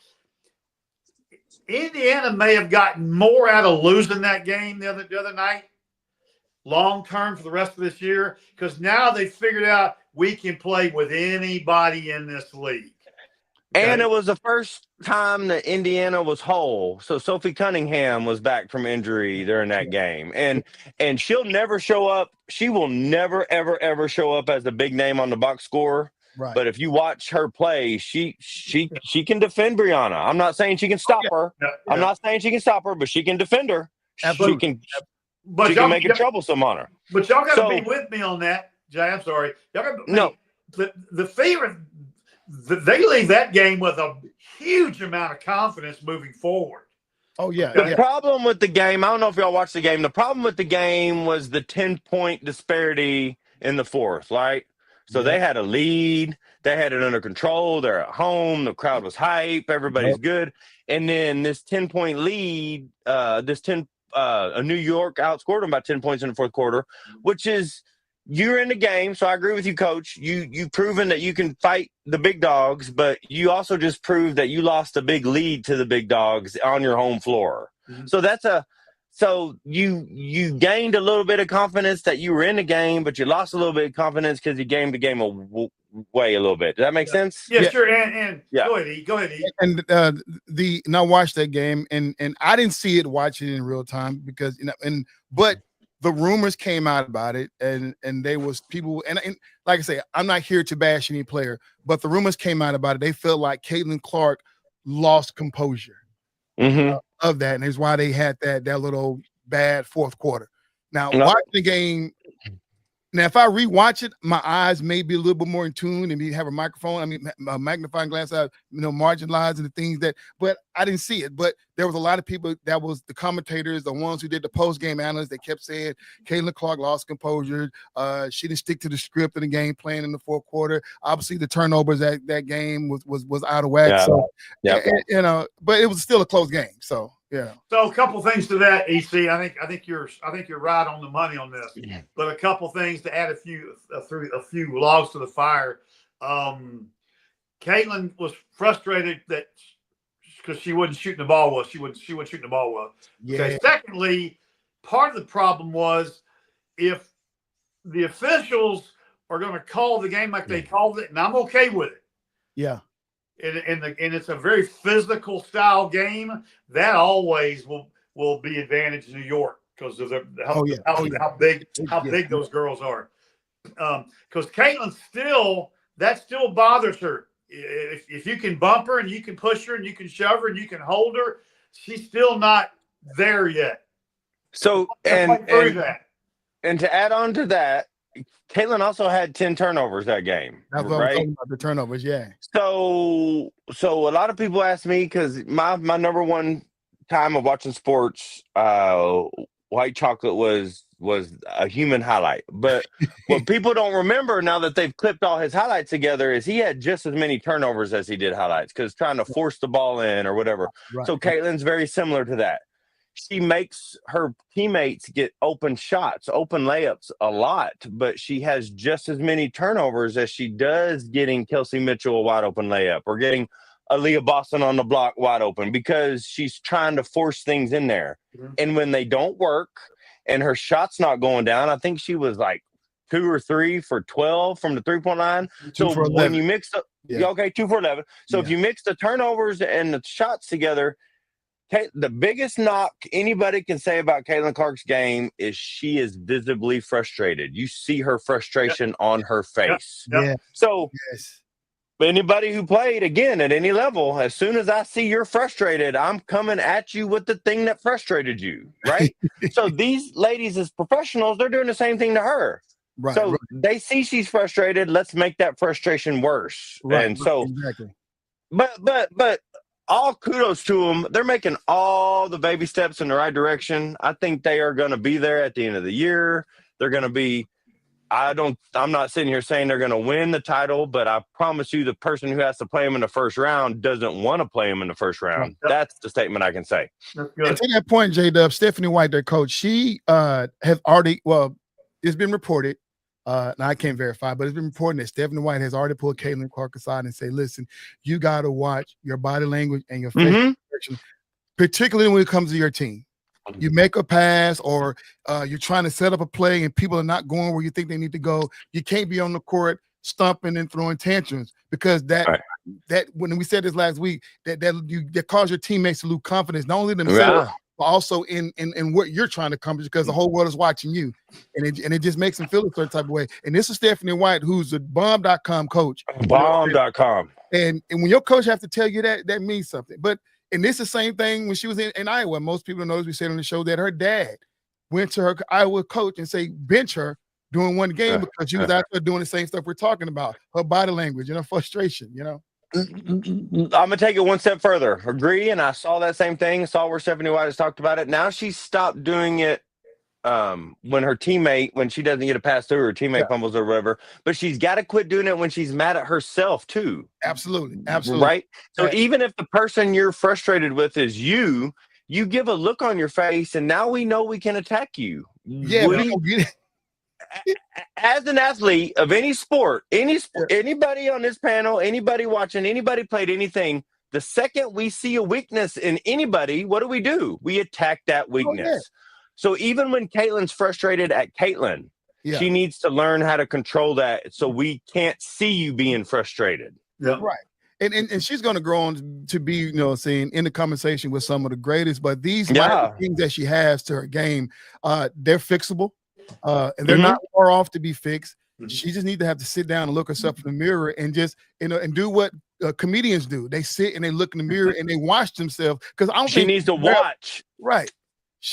Indiana may have gotten more out of losing that game the other night, long term for the rest of this year, because now they figured out we can play with anybody in this league.
Okay. And it was the first time that Indiana was whole. So Sophie Cunningham was back from injury during that game. And she'll never show up. She will never, ever, ever show up as the big name on the box score.
Right.
But if you watch her play, she can defend Brianna. I'm not saying she can stop her. Yeah. I'm not saying she can stop her, but she can defend her.
Absolutely.
She can make it troublesome on her.
But y'all got to be with me on that, Jay. I'm sorry. Y'all got to the favorite. They leave that game with a huge amount of confidence moving forward.
Oh, yeah.
The problem with the game, I don't know if y'all watched the game. The problem with the game was the 10-point disparity in the fourth, right? So they had a lead. They had it under control. They're at home. The crowd was hype. Everybody's good. And then this 10-point lead, New York outscored them by 10 points in the fourth quarter, which is – you're in the game, so I agree with you, Coach. You've proven that you can fight the big dogs, but you also just proved that you lost a big lead to the big dogs on your home floor. Mm-hmm. So you gained a little bit of confidence that you were in the game, but you lost a little bit of confidence because you gamed the game away a little bit. Does that make sense?
Yeah, sure. And go ahead, E.
And I watched that game, and I didn't see it watching it in real time because but the rumors came out about it, and there was people, and like I say, I'm not here to bash any player, but the rumors came out about it. They felt like Caitlin Clark lost composure of that, and it's why they had that little bad fourth quarter. Now, watching the game, now if I rewatch it, my eyes may be a little bit more in tune, and you have a magnifying glass, marginalizing the things but I didn't see it. But there was a lot of people, that was the commentators, the ones who did the post-game analysts, they kept saying Caitlin Clark lost composure. She didn't stick to the script of the game plan in the fourth quarter. Obviously, the turnovers that game was out of whack. But it was still a close game. So yeah.
So a couple things to that, EC. I think you're right on the money on this. Yeah. But a couple things to add a few logs to the fire. Caitlin was frustrated that because she wasn't shooting the ball well. She wasn't shooting the ball well.
Yeah.
Okay. Secondly, part of the problem was if the officials are going to call the game like they called it, and I'm okay with it.
Yeah.
And it's a very physical style game, that always will be advantage New York because of how big those girls are. Because Caitlin still bothers her. If you can bump her and you can push her and you can shove her and you can hold her, she's still not there yet.
So and to add on to that, Caitlin also had 10 turnovers that game.
That's what I'm talking about, the turnovers, yeah.
So a lot of people ask me, because my number one time of watching sports, white chocolate was a human highlight. But what people don't remember now that they've clipped all his highlights together is he had just as many turnovers as he did highlights because trying to force the ball in or whatever. Right. So Caitlin's very similar to that. She makes her teammates get open shots, open layups a lot, but she has just as many turnovers as she does getting Kelsey Mitchell a wide open layup or getting Aaliyah Boston on the block wide open because she's trying to force things in there. Mm-hmm. And when they don't work and her shot's not going down, I think she was like 2 or 3 for 12 from the 3-point line. So when you mix up, 2 for 11. So if you mix the turnovers and the shots together, the biggest knock anybody can say about Caitlin Clark's game is she is visibly frustrated. You see her frustration on her face.
Yeah.
So anybody who played again at any level, as soon as I see you're frustrated, I'm coming at you with the thing that frustrated you, right? So these ladies as professionals, they're doing the same thing to her.
Right.
So
Right.
they see she's frustrated. Let's make that frustration worse.
Right.
And so,
Exactly.
but all kudos to them. They're making all the baby steps in the right direction. I think they are going to be there at the end of the year. They're going to be. I'm not sitting here saying they're going to win the title, but I promise you the person who has to play them in the first round doesn't want to play them in the first round.
Yep.
That's the statement I can say.
That's good.
And to that point, J-Dub, Stephanie White, their coach, she has already, well, it's been reported, now I can't verify, but it's been reported that Stephanie White has already pulled Caitlin Clark aside and say, listen, you got to watch your body language and your facial expression, particularly when it comes to your team. You make a pass or you're trying to set up a play and people are not going where you think they need to go. You can't be on the court stumping and throwing tantrums because that when we said this last week, that cause your teammates to lose confidence, not only themselves, but also in what you're trying to accomplish because the whole world is watching you. And it just makes them feel a certain type of way. And this is Stephanie White, who's a bomb.com coach.
Bomb.com.
And when your coach have to tell you that means something. And this is the same thing when she was in Iowa. Most people know, as we said on the show, that her dad went to her Iowa coach and say bench her during one game because she was out there doing the same stuff we're talking about, her body language and her frustration, you know?
I'm going to take it one step further. Agree, and I saw that same thing, saw where Stephanie White has talked about it. Now she's stopped doing it when she doesn't get a pass through, her teammate fumbles or whatever, but she's got to quit doing it when she's mad at herself too.
Absolutely.
Right. So even if the person you're frustrated with is you give a look on your face and now we know we can attack you. As an athlete of any sport, anybody on this panel, anybody watching, anybody played anything, the second we see a weakness in anybody, what do? We attack that weakness. So even when Caitlin's frustrated at Caitlin, she needs to learn how to control that so we can't see you being frustrated.
Yeah.
Right. And she's going to grow on to be, saying in the conversation with some of the greatest, but these minor things that she has to her game, they're fixable and they're not far off to be fixed. She just needs to have to sit down and look herself in the mirror and just, and do what comedians do. They sit and they look in the mirror and they watch themselves. Because I don't think
she needs to watch.
Right.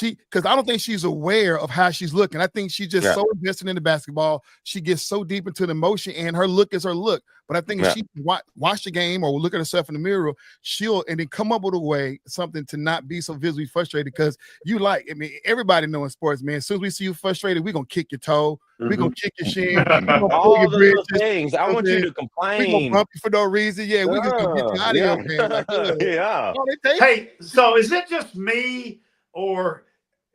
Because I don't think she's aware of how she's looking. I think she's just so invested in the basketball. She gets so deep into the emotion, and her look is her look. But I think if she watch the game or look at herself in the mirror, and then come up with a way, something to not be so visibly frustrated. Because everybody knows in sports, man. As soon as we see you frustrated, we're gonna kick your toe, we're gonna kick your shin,
all the little things. I want you to complain.
We're gonna bump you for no reason. Yeah, we just gonna get you out of here. Like,
hey, so is it just me? Or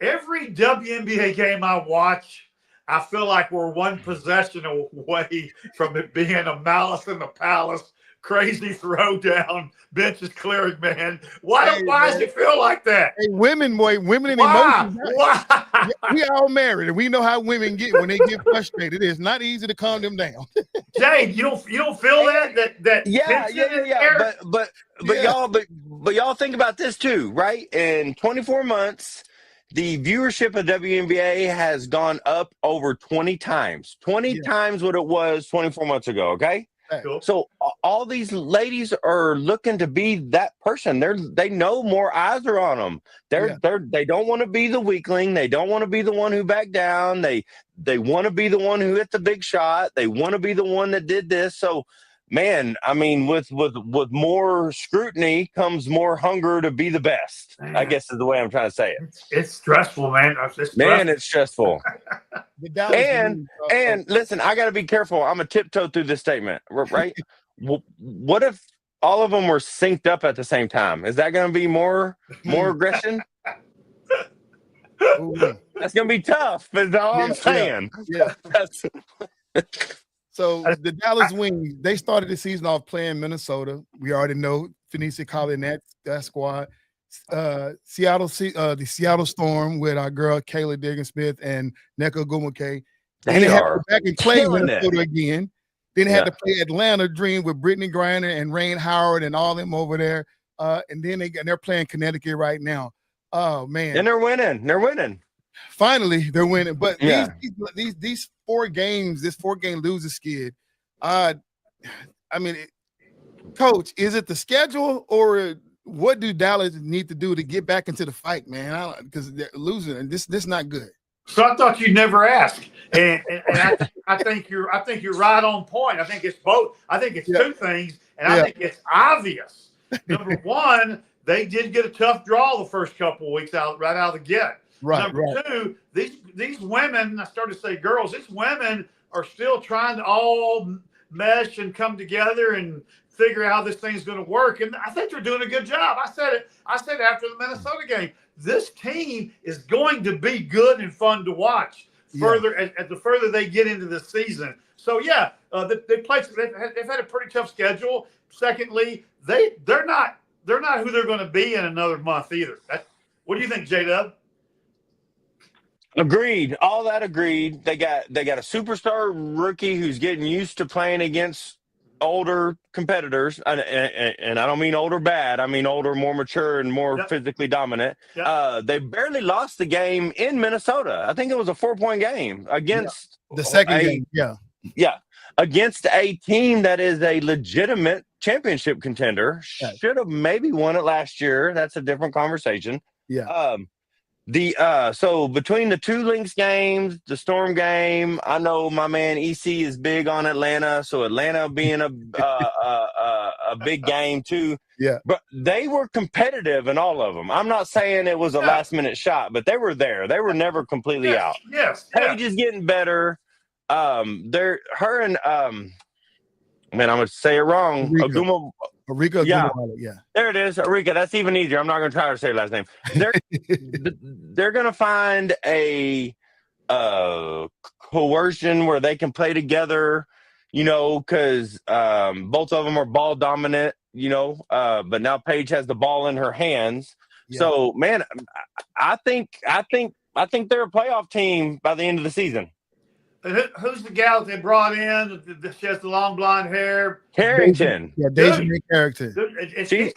every WNBA game I watch, I feel like we're one possession away from it being a Malice in the Palace, crazy throwdown, benches clearing, man. Why does it feel like that?
Hey, women in emotions. Why? We all married, and we know how women get when they get frustrated. It's not easy to calm them down.
Jay, you don't feel that
But y'all think about this too, right? In 24 months, the viewership of WNBA has gone up over 20 times. 20 times what it was 24 months ago, okay?
Cool.
So all these ladies are looking to be that person. They know more eyes are on them. They don't want to be the weakling. They don't want to be the one who backed down. They want to be the one who hit the big shot. They want to be the one that did this. So, man, I mean, with more scrutiny comes more hunger to be the best. Man. I guess is the way I'm trying to say it.
It's stressful, man.
It's stressful. And listen, I got to be careful. I'm a tiptoe through this statement, right? What if all of them were synced up at the same time? Is that going to be more aggression? That's going to be tough. Is all I'm saying.
Yeah. So the Dallas Wings, they started the season off playing Minnesota. We already know Phoenicia calling that squad. The Seattle Storm with our girl Kayla Diggins-Smith and Nneka Ogwumike. They had to go back and play Minnesota again. Then they had to play Atlanta Dream with Brittany Griner and Rain Howard and all them over there. And then they're playing Connecticut right now. Oh man!
And they're winning.
Finally, they're winning. But these 4 games, this 4-game losing skid, Coach, is it the schedule or what do Dallas need to do to get back into the fight, man? Because they're losing, and this not good.
So I thought you'd never ask, and I think you're right on point. I think it's both. I think it's two things, and I think it's obvious. Number one, they did get a tough draw the first couple of weeks right out of the get. Number two, these women, I started to say girls, these women are still trying to all mesh and come together and figure out how this thing's going to work. And I think they're doing a good job. I said it after the Minnesota game. This team is going to be good and fun to watch further as the further they get into the season. So they've had a pretty tough schedule. Secondly, they're not who they're going to be in another month either. What do you think, J-Dub?
Agreed. All that agreed. They got a superstar rookie who's getting used to playing against older competitors, and I don't mean older bad. I mean older, more mature, and more physically dominant. They barely lost the game in Minnesota. I think it was a 4-point game against
the second game.
Yeah, against a team that is a legitimate championship contender. Should have maybe won it last year. That's a different conversation. So between the two Lynx games, the Storm game, I know my man EC is big on Atlanta, so Atlanta being a big game too. But they were competitive in all of them. I'm not saying it was a last minute shot, but they were there. They were never completely out. Paige is getting better. Man, I'm gonna say it wrong.
Arika,
there it is, Arika. That's even easier. I'm not going to try to say her last name. They're going to find a coercion where they can play together, because both of them are ball dominant, but now Paige has the ball in her hands. So, man, I think they're a playoff team by the end of the season.
Who's the gal that they brought in? She has the long blonde hair.
Carrington.
Deja Carrington.
And she's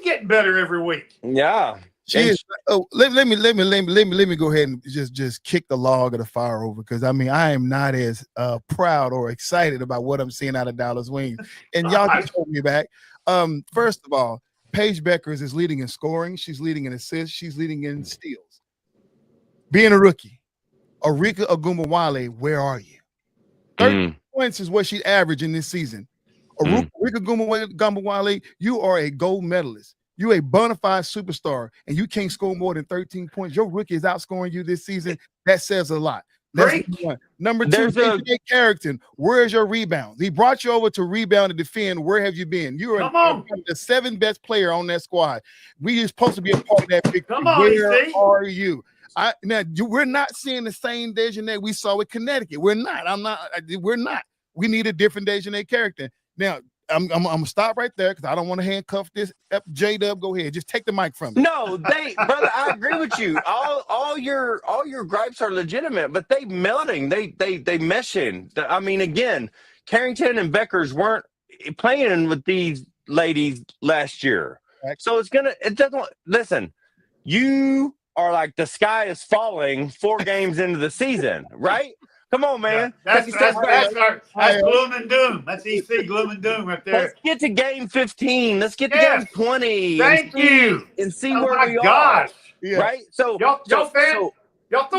getting better every week.
Yeah.
She is. Oh, let me go ahead and just kick the log of the fire over, because I am not as proud or excited about what I'm seeing out of Dallas Wings. And y'all just hold me back. First of all, Paige Beckers is leading in scoring. She's leading in assists. She's leading in steals. Being a rookie. Arika Ogunbowale, where are you? 30 points is what she's averaging this season. Arika Ogunbowale, you are a gold medalist. You're a bona fide superstar, and you can't score more than 13 points. Your rookie is outscoring you this season. That says a lot. That's number one. Number two, Carrington, where's your rebound? He brought you over to rebound and defend. Where have you been? You are the 7th best player on that squad. We are supposed to be a part of that victory. Where are you? We're not seeing the same Dejanay we saw with Connecticut. We're not. We're not. We need a different Dejanay character. Now, I'm gonna stop right there because I don't want to handcuff this. J-Dub, go ahead. Just take the mic from me.
No, brother, I agree with you. All your gripes are legitimate, but they melding, they meshing. Again, Carrington and Beckers weren't playing with these ladies last year, so it doesn't. Listen, you are like the sky is falling 4 games into the season, right? Come on, man.
That's gloom and doom. That's EC gloom and doom right there.
Let's get to game 15. Let's get to game 20.
Thank you.
And see where we are. Right? So
y'all throw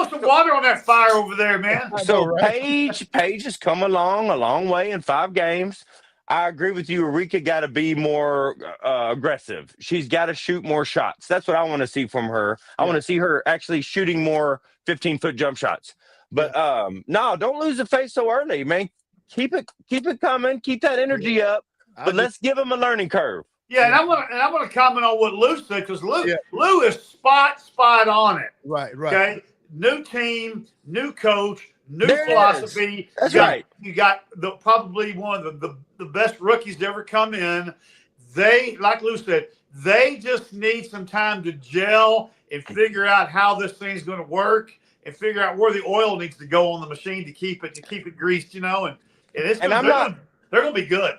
some water on that fire over there, man.
So Paige has come along a long way in 5 games. I agree with you. Arika got to be more aggressive. She's got to shoot more shots. That's what I want to see from her. I want to see her actually shooting more 15-foot jump shots. But no, don't lose the face so early, man. Keep it coming. Keep that energy up. But let's give them a learning curve.
Yeah, and I want to comment on what Lou said, because Lou is spot on it.
Right.
Okay, new team, new coach, new philosophy.
That's right.
You got probably one of the best rookies to ever come in. They, like Lou said, they just need some time to gel and figure out how this thing's going to work, and figure out where the oil needs to go on the machine to keep it greased, and they're going to be good.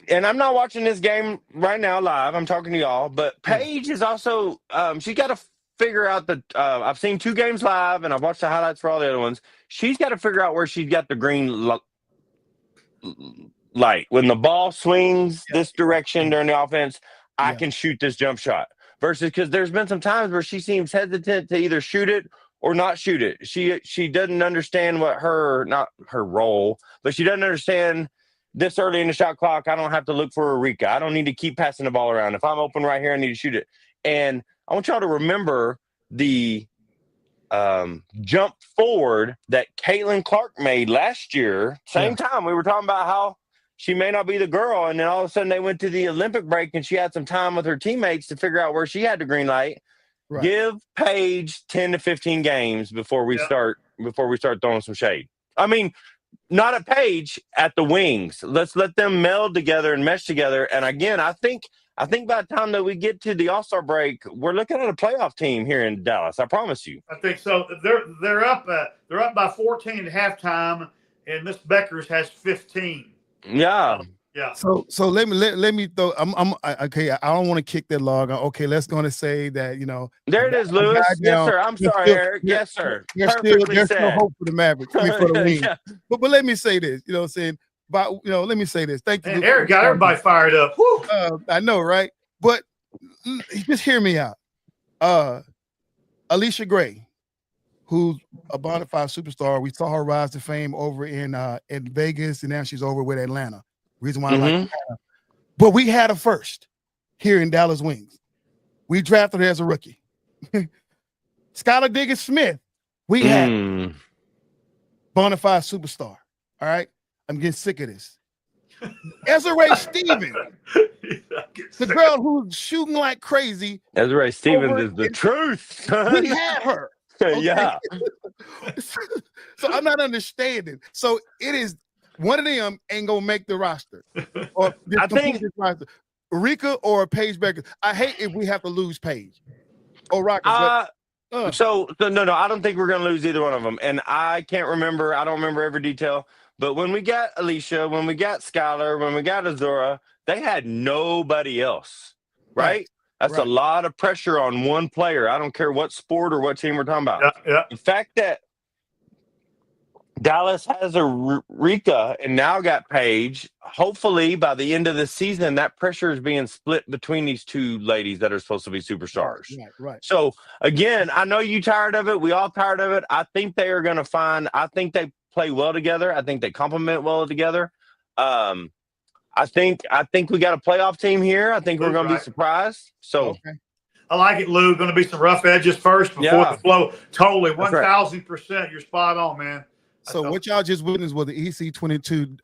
And I'm not watching this game right now live. I'm talking to y'all, but Paige is also she's got to figure out that I've seen 2 games live, and I've watched the highlights for all the other ones. She's got to figure out where she's got the green light. When the ball swings this direction during the offense, I can shoot this jump shot. Versus because there's been some times where she seems hesitant to either shoot it or not shoot it. She doesn't understand what not her role, but she doesn't understand this early in the shot clock. I don't have to look for Eureka. I don't need to keep passing the ball around. If I'm open right here, I need to shoot it. And I want y'all to remember the jump forward that Caitlin Clark made last year. Same time we were talking about how she may not be the girl, and then all of a sudden they went to the Olympic break and she had some time with her teammates to figure out where she had the green light. Right. Give Paige 10 to 15 games before we start throwing some shade. I mean, not at Paige, at the wings. Let's let them meld together and mesh together. And again, I think by the time that we get to the All-Star break, we're looking at a playoff team here in Dallas. I promise you.
I think so. They're up by 14 at halftime, and Miss Beckers has 15.
Yeah.
Yeah.
So let me throw. Okay. I don't want to kick that log. Okay, let's go and say that
There it is, Lewis. Yes, sir. I'm sorry, Eric. Yes, sir.
There's still hope for the Mavericks. For the win. Yeah. But let me say this. You know what I'm saying? But let me say this. Thank you.
And Eric got everybody fired up.
I know, right? But just hear me out. Alicia Gray, who's a bona fide superstar. We saw her rise to fame over in Vegas, and now she's over with Atlanta. Reason why I like Atlanta. But we had her first here in Dallas Wings. We drafted her as a rookie. Skylar Diggins-Smith, we had bona fide superstar. All right? I'm getting sick of this. Ezra Stevens, the girl who's shooting like crazy.
Ezra Stevens is the truth.
We had her.
Okay. Yeah.
So I'm not understanding. So it is one of them ain't gonna make the roster. Or
I think
this roster. Eureka or Paige Becker. I hate if we have to lose Paige. Or Rockets.
So no, I don't think we're gonna lose either one of them. And I can't remember. I don't remember every detail. But when we got Alicia, when we got Skylar, when we got Azura, they had nobody else, right? That's a lot of pressure on one player. I don't care what sport or what team we're talking about.
Yeah.
The fact that Dallas has a Rika and now got Paige, hopefully by the end of the season, that pressure is being split between these two ladies that are supposed to be superstars.
Right.
So, again, I know you tired of it. We all tired of it. I think they are going to I think they play well together. I think they complement well together. I think we got a playoff team here. I think we're going to be surprised. So
I like it, Lou. Going to be some rough edges first before the flow. Totally, 1,000%. You're spot on, man.
So what y'all just witnessed was the EC22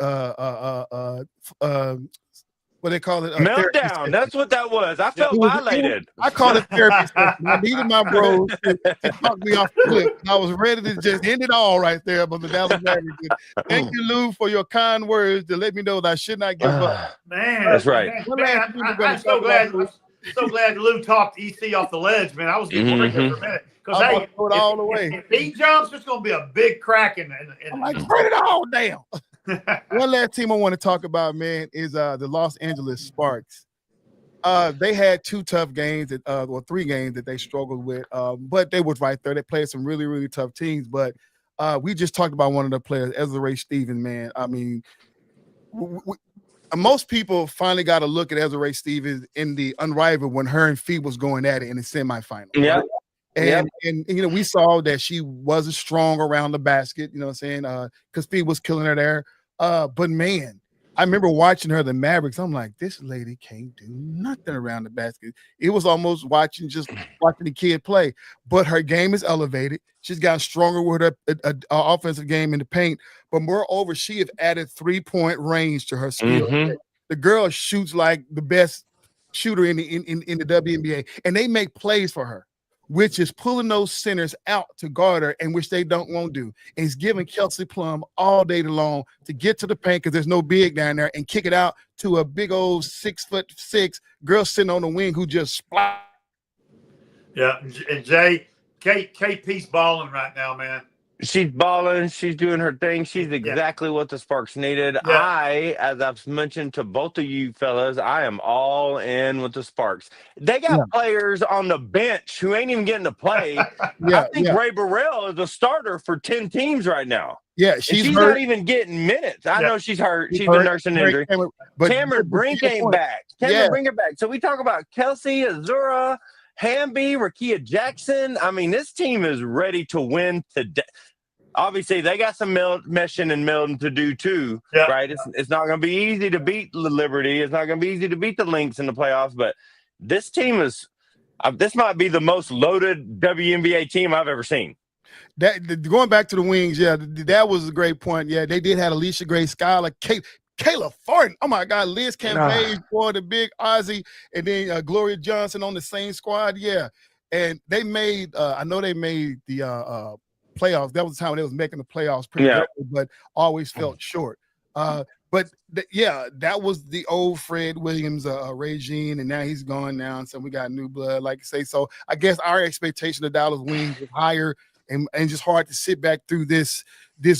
what they call it?
Meltdown. That's what that was. I felt violated.
I call it therapy session. I needed my bros to talk me off the cliff. I was ready to just end it all right there about the Dallas Mavericks. Thank you, Lou, for your kind words to let me know that I should not give up.
Man,
that's right.
Man, I'm so glad. So glad Lou talked EC off the ledge, man. I was getting worried for a minute. Because
hey, all the way.
If he jumps, it's going to be a big crack in
I'm like, burn it all down. One last team I want to talk about, man, is the Los Angeles Sparks. They had two tough games, three games that they struggled with, but they was right there. They played some really, really tough teams. But we just talked about one of the players, Ezra Stevens, man. I mean, most people finally got to look at Ezra Stevens in the Unrivaled when her and Fee was going at it in the semifinal.
Yeah.
Right? And we saw that she wasn't strong around the basket, you know what I'm saying? Because Fee was killing her there. But man, I remember watching her, the Mavericks. I'm like, this lady can't do nothing around the basket. It was almost watching the kid play. But her game is elevated. She's gotten stronger with her offensive game in the paint. But moreover, she have added 3-point range to her skill. Mm-hmm. The girl shoots like the best shooter in the WNBA, and they make plays for her, which is pulling those centers out to guard her, and which they don't want to do. And it's giving Kelsey Plum all day long to get to the paint because there's no big down there and kick it out to a big old 6'6" girl sitting on the wing who just splat.
Yeah,
and Jay, KP's balling right now, man.
She's balling. She's doing her thing. She's exactly what the Sparks needed. Yeah. As I've mentioned to both of you fellas, I am all in with the Sparks. They got players on the bench who ain't even getting to play. I think Ray Burrell is a starter for 10 teams right now.
Yeah,
And
she's
she's
hurt.
not even getting minutes. I know she's hurt. She's
hurt.
been nursing an injury.
But
Cameron Brink ain't back. Cameron Brink back. So we talk about Kelsey, Azura, Hamby, Rakia Jackson. I mean, this team is ready to win today. Obviously, they got some meshing and melding to do too, right? It's not going to be easy to beat the Liberty. It's not going to be easy to beat the Lynx in the playoffs. But this team is this might be the most loaded WNBA team I've ever seen.
Going back to the wings, that was a great point. Yeah, they did have Alicia Gray, Skylar, Kayla Thornton. Oh my God, Liz Campaign for the big Aussie, and then Gloria Johnson on the same squad. Yeah, and they made. I know they made the playoffs. That was the time when they was making the playoffs pretty good, but always felt short. But that was the old Fred Williams regime, and now he's gone now, and so we got new blood, like you say. So I guess our expectation of Dallas Wings was higher. And just hard to sit back through this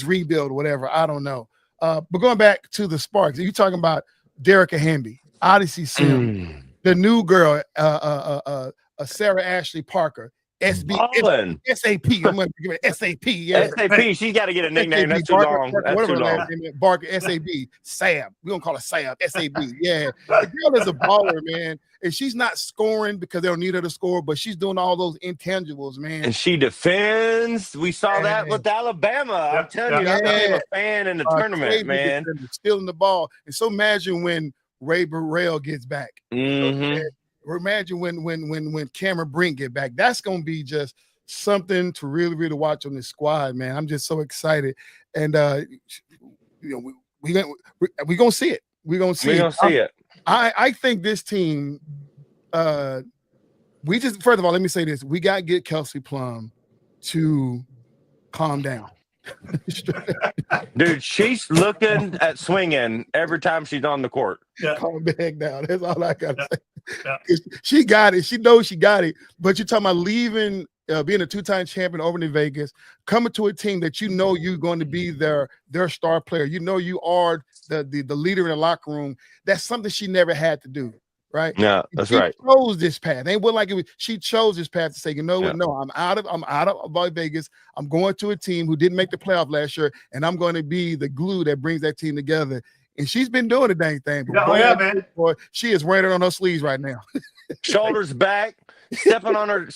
rebuild or whatever. I don't know. But going back to the Sparks, you're talking about Derricka Hamby, Odyssey Sim, the new girl, Sarah Ashley Parker, SAP. I'm going to give it SAP. Yeah.
SAP. She's got to get a nickname. That's too long. That's too long.
Barker, SAB, Sam. We're going to call her Sam, SAB. Yeah. The girl is a baller, man. And she's not scoring because they don't need her to score, but she's doing all those intangibles, man.
And she defends. We saw that with Alabama. I'm telling you, I became a fan in the tournament, man.
Stealing the ball. And so imagine when Ray Burrell gets back. Imagine when Cameron Brink get back. That's going to be just something to really, really watch on this squad, man. I'm just so excited. And, we're going to see it. We're going to see it. I think this team, first of all, let me say this. We got to get Kelsey Plum to calm down.
Dude, she's looking at swinging every time she's on the court.
Calm back down. That's all I got to say. She got it. She knows she got it. But you're talking about leaving, being a two-time champion over in Vegas, coming to a team that you know you're going to be their star player. You know you are the leader in the locker room. That's something she never had to do, right?
Yeah, that's right.
She chose this path. It wasn't like it was, she chose this path to say, you know what? No, I'm out of Vegas. I'm going to a team who didn't make the playoff last year, and I'm going to be the glue that brings that team together. And she's been doing the dang thing.
Man.
Boy, she is wearing it on her sleeves right now.
Shoulders back, stepping on her.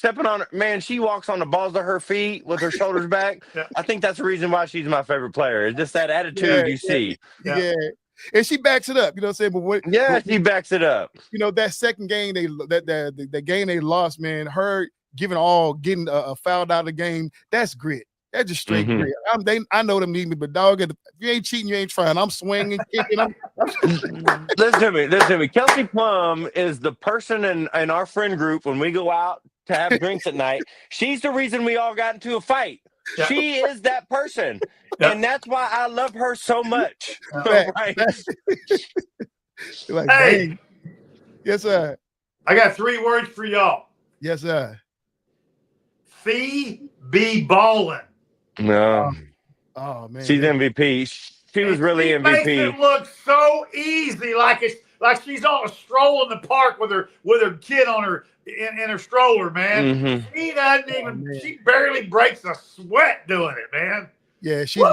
Man, she walks on the balls of her feet with her shoulders back. I think that's the reason why she's my favorite player. It's just that attitude you see.
Yeah. And she backs it up, you know what I'm saying?
She backs it up.
You know, that second game the game they lost, man, her getting fouled out of the game, that's grit. That's just straight grit. I know them need me, but dog, if you ain't cheating, you ain't trying. I'm swinging, kicking.
Listen to me. Kelsey Plum is the person in our friend group when we go out to have drinks at night. She's the reason we all got into a fight. She is that person. And that's why I love her so much. Right?
Hey. Yes, sir.
I got 3 words for y'all.
Yes, sir.
Fee be ballin'.
No.
Oh man.
She's MVP. She was really MVP.
Makes it look so easy, like she's on a stroll in the park with her kid on her in her stroller, man. She doesn't even she barely breaks a sweat doing it, man.
Yeah, she's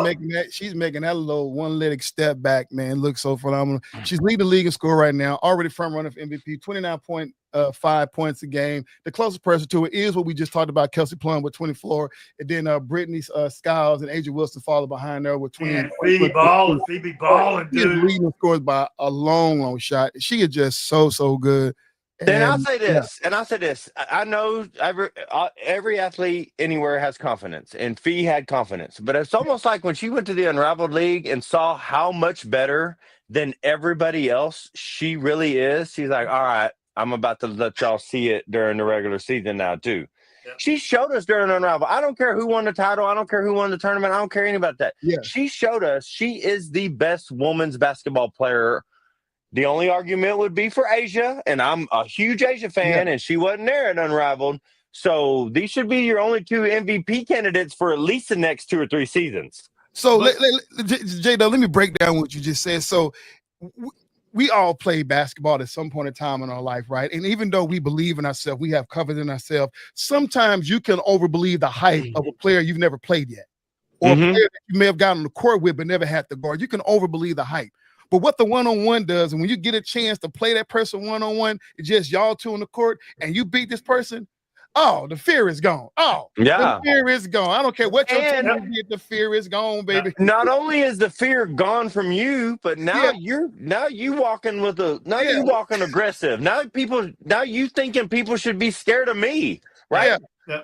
making that little one-legged step back, man. Looks so phenomenal. She's leading the league in score right now, already front runner for MVP, 29.5 points a game. The closest person to it is what we just talked about, Kelsey Plum with 24, and then Brittany Skiles and Asia Wilson follow behind her with 20.
Man, Phoebe balling, dude.
She's leading the scores by a long shot. She is just so good.
And I'll say this. I know every athlete anywhere has confidence, and Fee had confidence. But it's almost like when she went to the Unraveled League and saw how much better than everybody else she really is, she's like, all right, I'm about to let y'all see it during the regular season now, too. Yeah. She showed us during Unravel. I don't care who won the title. I don't care who won the tournament. I don't care anything about that.
Yeah.
She showed us she is the best women's basketball player. The only argument would be for Asia, and I'm a huge Asia fan, and she wasn't there at Unraveled. So these should be your only 2 MVP candidates for at least the next 2 or 3 seasons.
So, J-Dub, let me break down what you just said. So we all play basketball at some point in time in our life, right? And even though we believe in ourselves, we have confidence in ourselves, sometimes you can overbelieve the hype of a player you've never played yet. or a player that you may have gotten on the court with but never had to guard. You can overbelieve the hype. But what the one-on-one does, and when you get a chance to play that person one-on-one, it's just y'all two on the court, and you beat this person, oh, the fear is gone. Oh,
Yeah.
the fear is gone. I don't care what your team did, the fear is gone, baby.
Not only is the fear gone from you, but now you walking with you walking aggressive. Now you thinking people should be scared of me, right?
Yeah.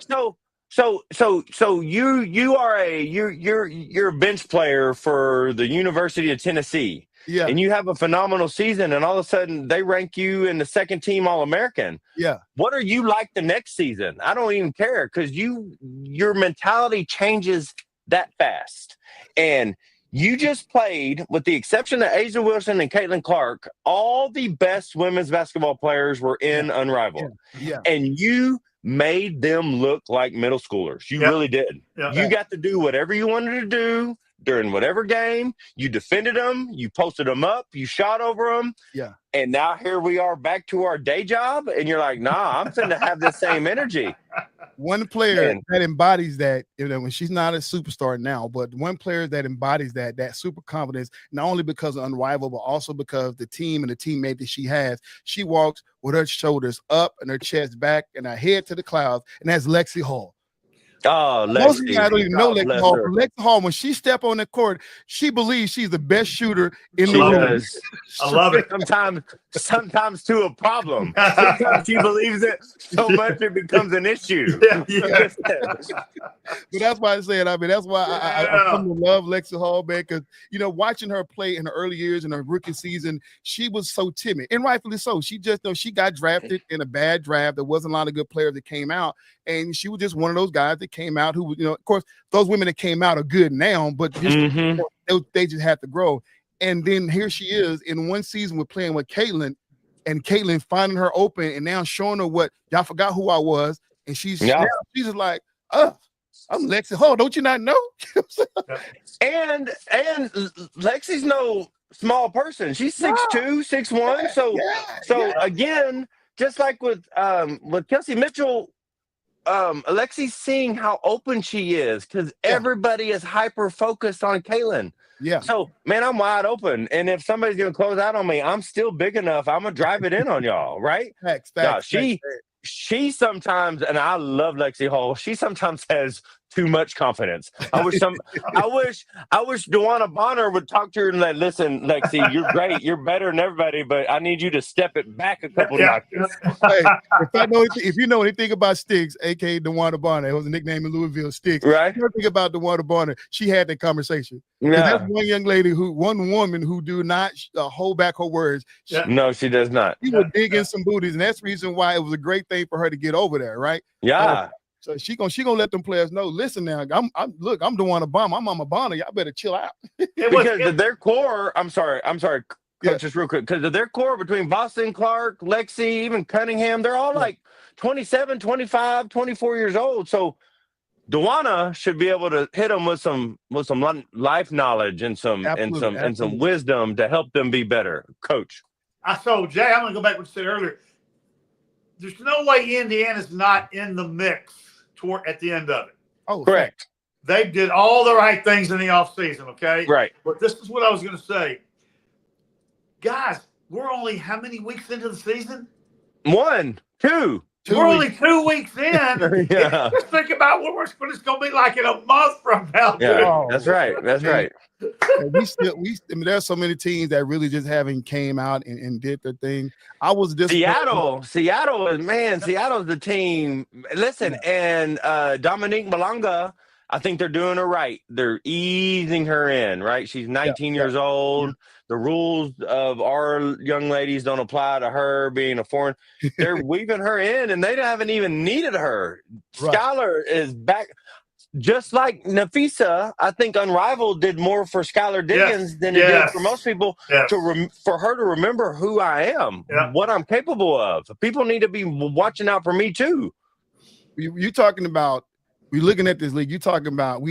So you are you're a bench player for the University of Tennessee.
Yeah.
And you have a phenomenal season, and all of a sudden they rank you in the second team All-American.
Yeah.
What are you like the next season? I don't even care, because your mentality changes that fast. And you just played, with the exception of Asia Wilson and Caitlin Clark, all the best women's basketball players were in Unrivaled.
Yeah.
And you made them look like middle schoolers. You really did. You got to do whatever you wanted to do during whatever game. You defended them. You posted them up. You shot over them.
Yeah.
And now here we are back to our day job. And you're like, nah, I'm finna have the same energy.
One player that embodies that, when she's not a superstar now, but one player that embodies that super confidence, not only because of Unrivaled, but also because the team and the teammate that she has. She walks with her shoulders up and her chest back and her head to the clouds, and that's Lexi Hall.
Oh,
most of you guys don't even know Lexi Hall.
Lexi
Hall, when she step on the court, she believes she's the best shooter in the room.
I love it.
Sometimes to a problem. Sometimes she believes it so much it becomes an issue.
But that's why I said, that's why I come to love Lexi Hall, man, because, watching her play in her early years in her rookie season, she was so timid, and rightfully so. She she got drafted in a bad draft. There wasn't a lot of good players that came out, and she was just one of those guys that came out who, of course, those women that came out are good now, but just, they just had to grow. And then here she is in one season with playing with Caitlin, and Caitlin finding her open and now showing her what y'all forgot who I was. And she's just like, I'm Lexi Hall. Don't you not know?
and Lexi's no small person. She's 6'2", 6'1". So again, just like with Kelsey Mitchell, Alexi's seeing how open she is, because everybody is hyper focused on Caitlin.
Yeah.
So, man, I'm wide open, and if somebody's gonna close out on me, I'm still big enough. I'm gonna drive it in on y'all, right? She sometimes, and I love Lexi Hall, she sometimes has too much confidence. I wish DeWanna Bonner would talk to her and like, listen, Lexi, you're great, you're better than everybody, but I need you to step it back a couple notches.
Hey, if you know anything about Sticks, aka DeWanna Bonner, it was a nickname in Louisville, Sticks.
Right.
If you think about DeWanna Bonner, she had that conversation.
Yeah.
That's one woman who do not hold back her words.
No, she does not.
She would dig in some booties, and that's the reason why it was a great thing for her to get over there, right?
Yeah.
So she gonna let them players know. Listen now, I'm DeWanna Bonner. I'm Mama Bonner. Y'all better chill out.
Because their core. I'm sorry, Coach, just real quick. Because of their core between Boston, Clark, Lexi, even Cunningham, they're all like 27, 25, 24 years old. So DeWanna should be able to hit them with some life knowledge and some wisdom to help them be better. Coach.
So Jay, I'm gonna go back to what you said earlier. There's no way Indiana's not in the mix at the end of it.
Oh,
correct.
They did all the right things in the offseason, okay?
Right.
But this is what I was going to say. Guys, we're only how many weeks into the season?
1, 2.
We're only 2 weeks in. Just think about what it's going to be like in a month from now.
Yeah, that's right. That's right.
There's so many teams that really just haven't came out and did their thing. I was just
Seattle's the team. Listen, and Dominique Malanga, I think they're doing her right. They're easing her in, right? She's 19 years old. Yeah. The rules of our young ladies don't apply to her being a foreign. They're weaving her in, and they haven't even needed her. Right. Skylar is back. Just like Nafisa, I think Unrivaled did more for Skylar Diggins than it did for most people for her to remember who I am, what I'm capable of. People need to be watching out for me too.
You're talking about, we're looking at this league, we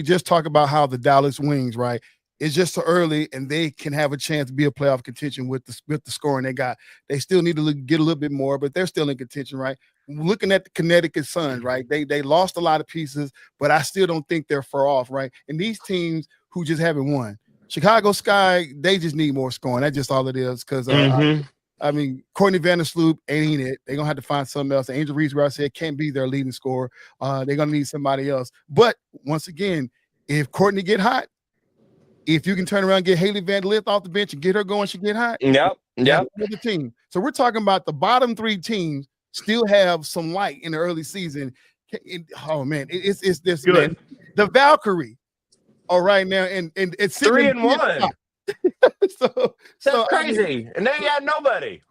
just talk about how the Dallas Wings, right? It's just so early, and they can have a chance to be a playoff contention with the scoring they got. They still need to get a little bit more, but they're still in contention, right? looking at the Connecticut Suns, right? They lost a lot of pieces, but I still don't think they're far off, right? And these teams who just haven't won, Chicago Sky, they just need more scoring. That's just all it is. Because I mean, Courtney Vandersloot ain't it. They're gonna have to find something else. Angel Reese, where I said, can't be their leading scorer. They're gonna need somebody else. But once again, if Courtney get hot, if you can turn around and get Haley Van Lith off the bench and get her going, she get hot.
Yep.
The team. So we're talking about the bottom 3 teams still have some light in the early season. Oh man, it's this good. Man. The Valkyrie. All right now, and it's
3-1.
so
that's crazy, and they got nobody.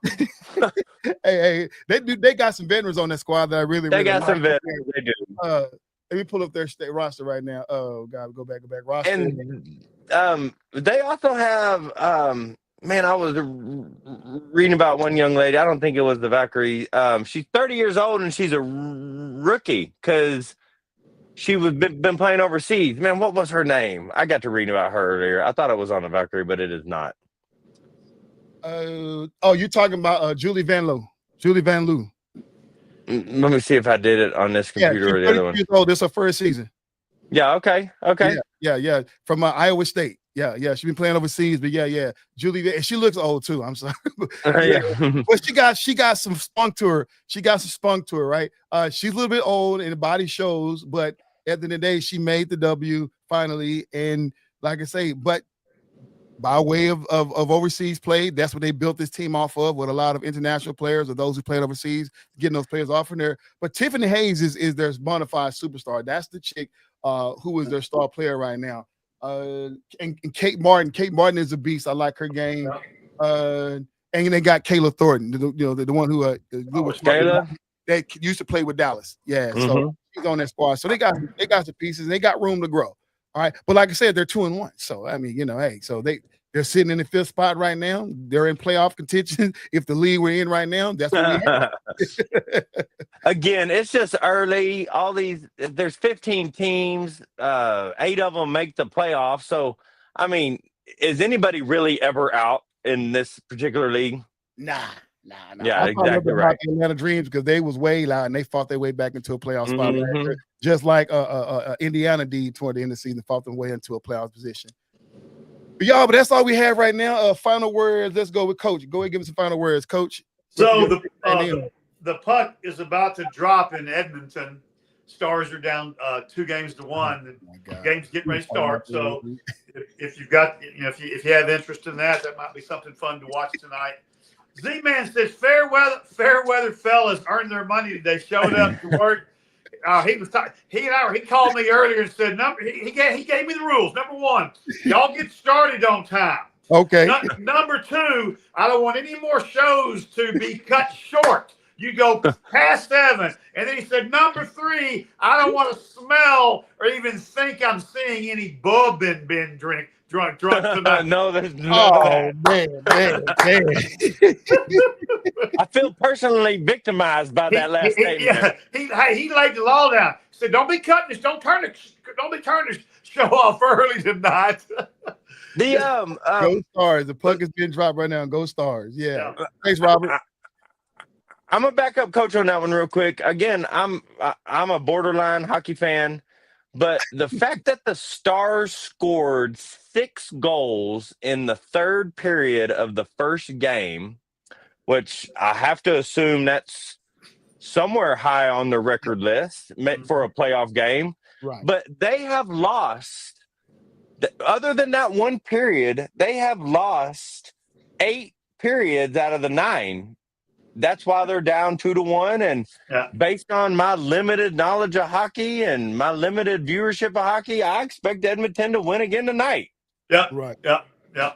hey, they got some veterans on that squad that I really
got some
like.
veterans. They do.
Let me pull up their state roster right now. Oh God, go back roster.
And they also have man, I was reading about one young lady. I don't think it was the Valkyrie. She's 30 years old and she's a rookie because she was been playing overseas. Man, what was her name? I got to read about her earlier. I thought it was on the Valkyrie, but it is not.
You're talking about Julie Van Loo.
Let me see if I did it on this computer or the other one.
Oh, this is her first season.
Yeah. Okay.
Yeah. From Iowa State. Yeah. She's been playing overseas, but yeah. Julie, and she looks old too. I'm sorry. But she got some spunk to her. Right. She's a little bit old and the body shows, but at the end of the day, she made the W finally. And like I say, but by way of overseas play, that's what they built this team off of, with a lot of international players or those who played overseas, getting those players off in there. But Tiffany Hayes is their bona fide superstar. That's the chick who is their star player right now. And Kate Martin is a beast. I like her game. And they got Kayla Thornton, the one who
Kayla?
They used to play with Dallas. Yeah, so she's on that squad. So they got some pieces. They got room to grow. All right, but like I said, they're 2-1. So I mean, hey, so they're sitting in the 5th spot right now. They're in playoff contention. If the league we're in right now, that's what we have.
Again, it's just early. There's 15 teams. 8 of them make the playoffs. So, I mean, is anybody really ever out in this particular league?
Nah.
Yeah, exactly right.
Atlanta Dreams, because they was way loud and they fought their way back into a playoff spot, just like Indiana did toward the end of the season, fought their way into a playoff position. But that's all we have right now. Final words. Let's go with Coach. Go ahead and give us some final words, Coach.
So the puck is about to drop in Edmonton. Stars are down 2-1. The game's getting ready to start. So if you've got, if you have interest in that might be something fun to watch tonight. Z-Man says fair weather fellas earned their money today. Showed up to work. He called me earlier and said he gave me the rules. Number 1, y'all get started on time.
Okay.
Number 2, I don't want any more shows to be cut short. You go past 7. And then he said, number 3, I don't want to smell or even think I'm seeing any bub been drunk tonight.
No, there's no.
Oh, man.
I feel personally victimized by that last statement.
Yeah, he laid the law down. He said, don't be cutting this. Don't be turning the show off early tonight.
Go Stars. The puck is being dropped right now. Go Stars. Yeah. Thanks, Robert.
I'm a backup coach on that one real quick. Again, I'm a borderline hockey fan. But the fact that the Stars scored 6 goals in the 3rd period of the first game, which I have to assume that's somewhere high on the record list for a playoff game.
Right.
But they have lost, other than that one period, they have lost 8 periods out of the 9. That's why they're down 2-1. And based on my limited knowledge of hockey and my limited viewership of hockey, I expect Edmonton to win again tonight.
Yeah. Right. Yeah.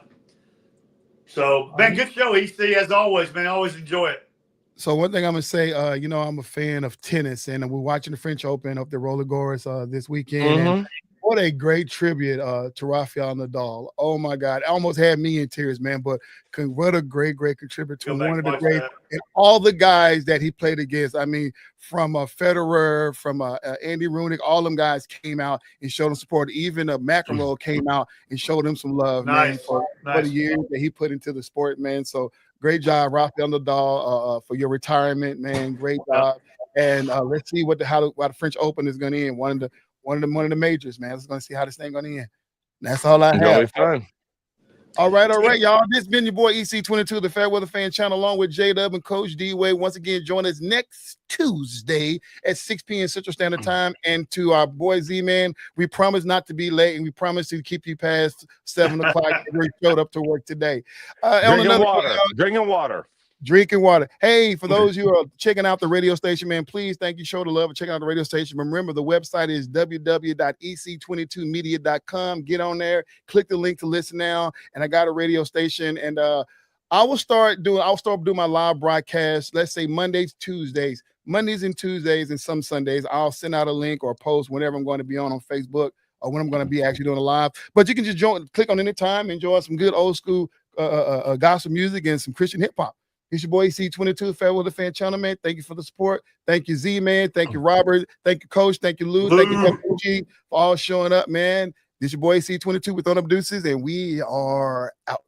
So, man, good show, EC, as always, man. Always enjoy it.
So one thing I'm going to say, I'm a fan of tennis, and we're watching the French Open up the Roland Garros this weekend. And what a great tribute to Rafael Nadal. Oh, my God. It almost had me in tears, man. But what a great contributor to one of the great – and all the guys that he played against. I mean, from Federer, from Andy Rooney, all them guys came out and showed him support. Even McEnroe came out and showed him some love, man, for the years that he put into the sport, man. So great job, Rafael Nadal, for your retirement, man. Great job. And let's see how the French Open is going to end. One of the majors, man. Let's going to see how this thing going to end. That's all I
It's gonna be
have.
fun.
All right, y'all. This has been your boy EC22, the Fairweather Fan Channel, along with J-Dub and Coach D-Way. Once again, join us next Tuesday at 6 p.m. Central Standard Time. And to our boy Z-Man, we promise not to be late, and we promise to keep you past 7 o'clock. We showed up to work today. Drinking water. Hey, for those who are checking out the radio station, man, please thank you. Show the love of checking out the radio station. Remember, the website is www.ec22media.com. Get on there, click the link to listen now. And I got a radio station, and I'll start doing my live broadcast. Let's say Mondays and Tuesdays, and some Sundays. I'll send out a link or a post whenever I'm going to be on Facebook or when I'm going to be actually doing a live. But you can just click on any time, enjoy some good old school gospel music and some Christian hip hop. It's your boy EC22, Fairweather Fan Channel, man. Thank you for the support. Thank you, Z-Man. Thank you, Robert. Thank you, Coach. Thank you, Lou. Thank you, G, for all showing up, man. This your boy EC22 with Throwing Up Deuces, and we are out.